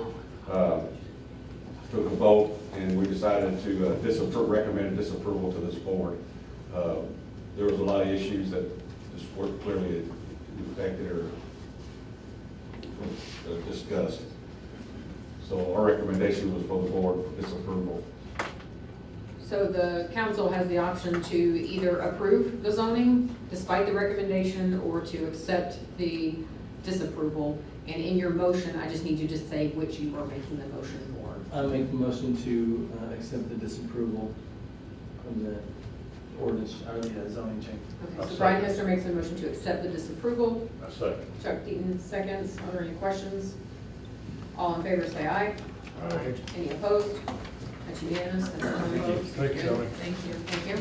took a vote, and we decided to recommend disapproval to this board. There was a lot of issues that just weren't clearly affected or discussed. So our recommendation was for the board for disapproval. So the council has the option to either approve the zoning despite the recommendation or to accept the disapproval. And in your motion, I just need you to say which you are making the motion for. I make the motion to accept the disapproval from the ordinance, or the zoning change. Okay, so Brian Hester makes a motion to accept the disapproval. A second. Chuck Deaton seconds. Are there any questions? All in favor say aye. Aye. Any opposed? That's unanimous. That's one vote. Thank you, Tony. Thank you. Thank you.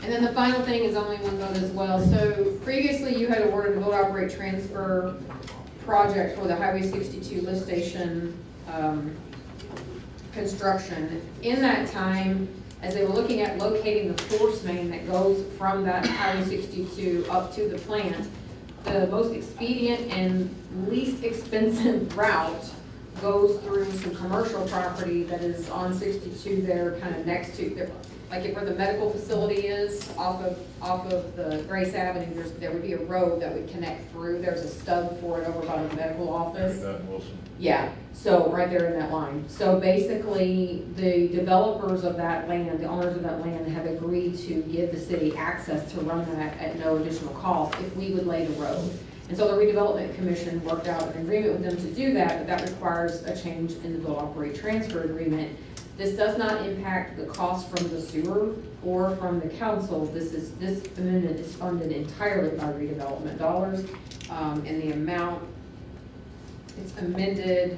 And then the final thing is only one vote as well. So previously you had awarded a build, operate, transfer project for the Highway 62 lift station construction. In that time, as they were looking at locating the force main that goes from that Highway 62 up to the plant, the most expedient and least expensive route goes through some commercial property that is on 62 there, kind of next to, like where the medical facility is, off of the Grace Avenue, there would be a road that would connect through. There's a stub for it over by the medical office. That Wilson. Yeah, so right there in that line. So basically, the developers of that land, the owners of that land have agreed to give the city access to run that at no additional cost if we would lay the road. And so the redevelopment commission worked out an agreement with them to do that, but that requires a change in the build, operate, transfer agreement. This does not impact the cost from the sewer or from the council. This amendment is funded entirely by redevelopment dollars. And the amount, it's amended,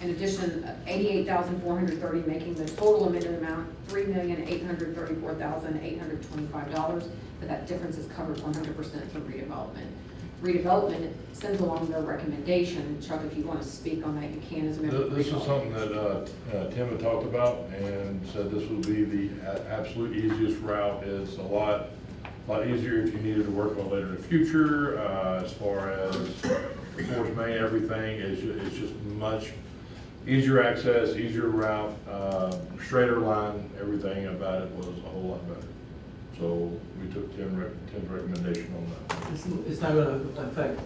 in addition, $88,430, making the total amended amount $3,834,825. But that difference is covered 100% from redevelopment. Redevelopment sends along their recommendation. Chuck, if you want to speak on that, you can as a member of This is redevelopment. something that Tim had talked about and said this would be the absolute easiest route. It's a lot easier if you needed to work on later in the future, as far as force main, everything. It's just much easier access, easier route, straighter line, everything about it was a whole lot better. So we took Tim's recommendation on that. It's not gonna affect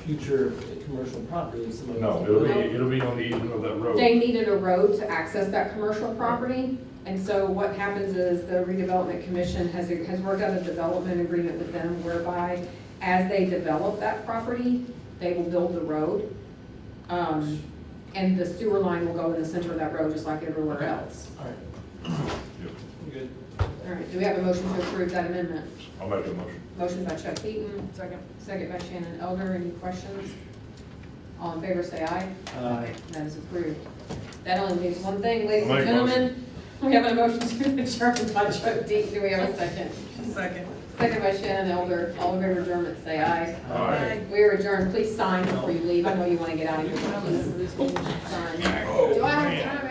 future commercial property if somebody. No, it'll be on the easement of that road. They needed a road to access that commercial property. And so what happens is the redevelopment commission has worked out a development agreement with them whereby as they develop that property, they will build the road. And the sewer line will go in the center of that road just like everywhere else. All right. Yep. Good. All right, do we have a motion to approve that amendment? I'll make a motion. Motion by Chuck Eaton, Second. second by Shannon Elder. Any questions? All in favor say aye. Aye. That is approved. That only leaves one thing, ladies and Make a gentlemen. We have a motion to adjourn by Chuck Deaton. Do we have a second? Second. Second by Shannon Elder. All in favor of adjournment, say aye. Aye. We are adjourned. Please sign before you leave. I know you want to get out of here. Please sign. Do I have time?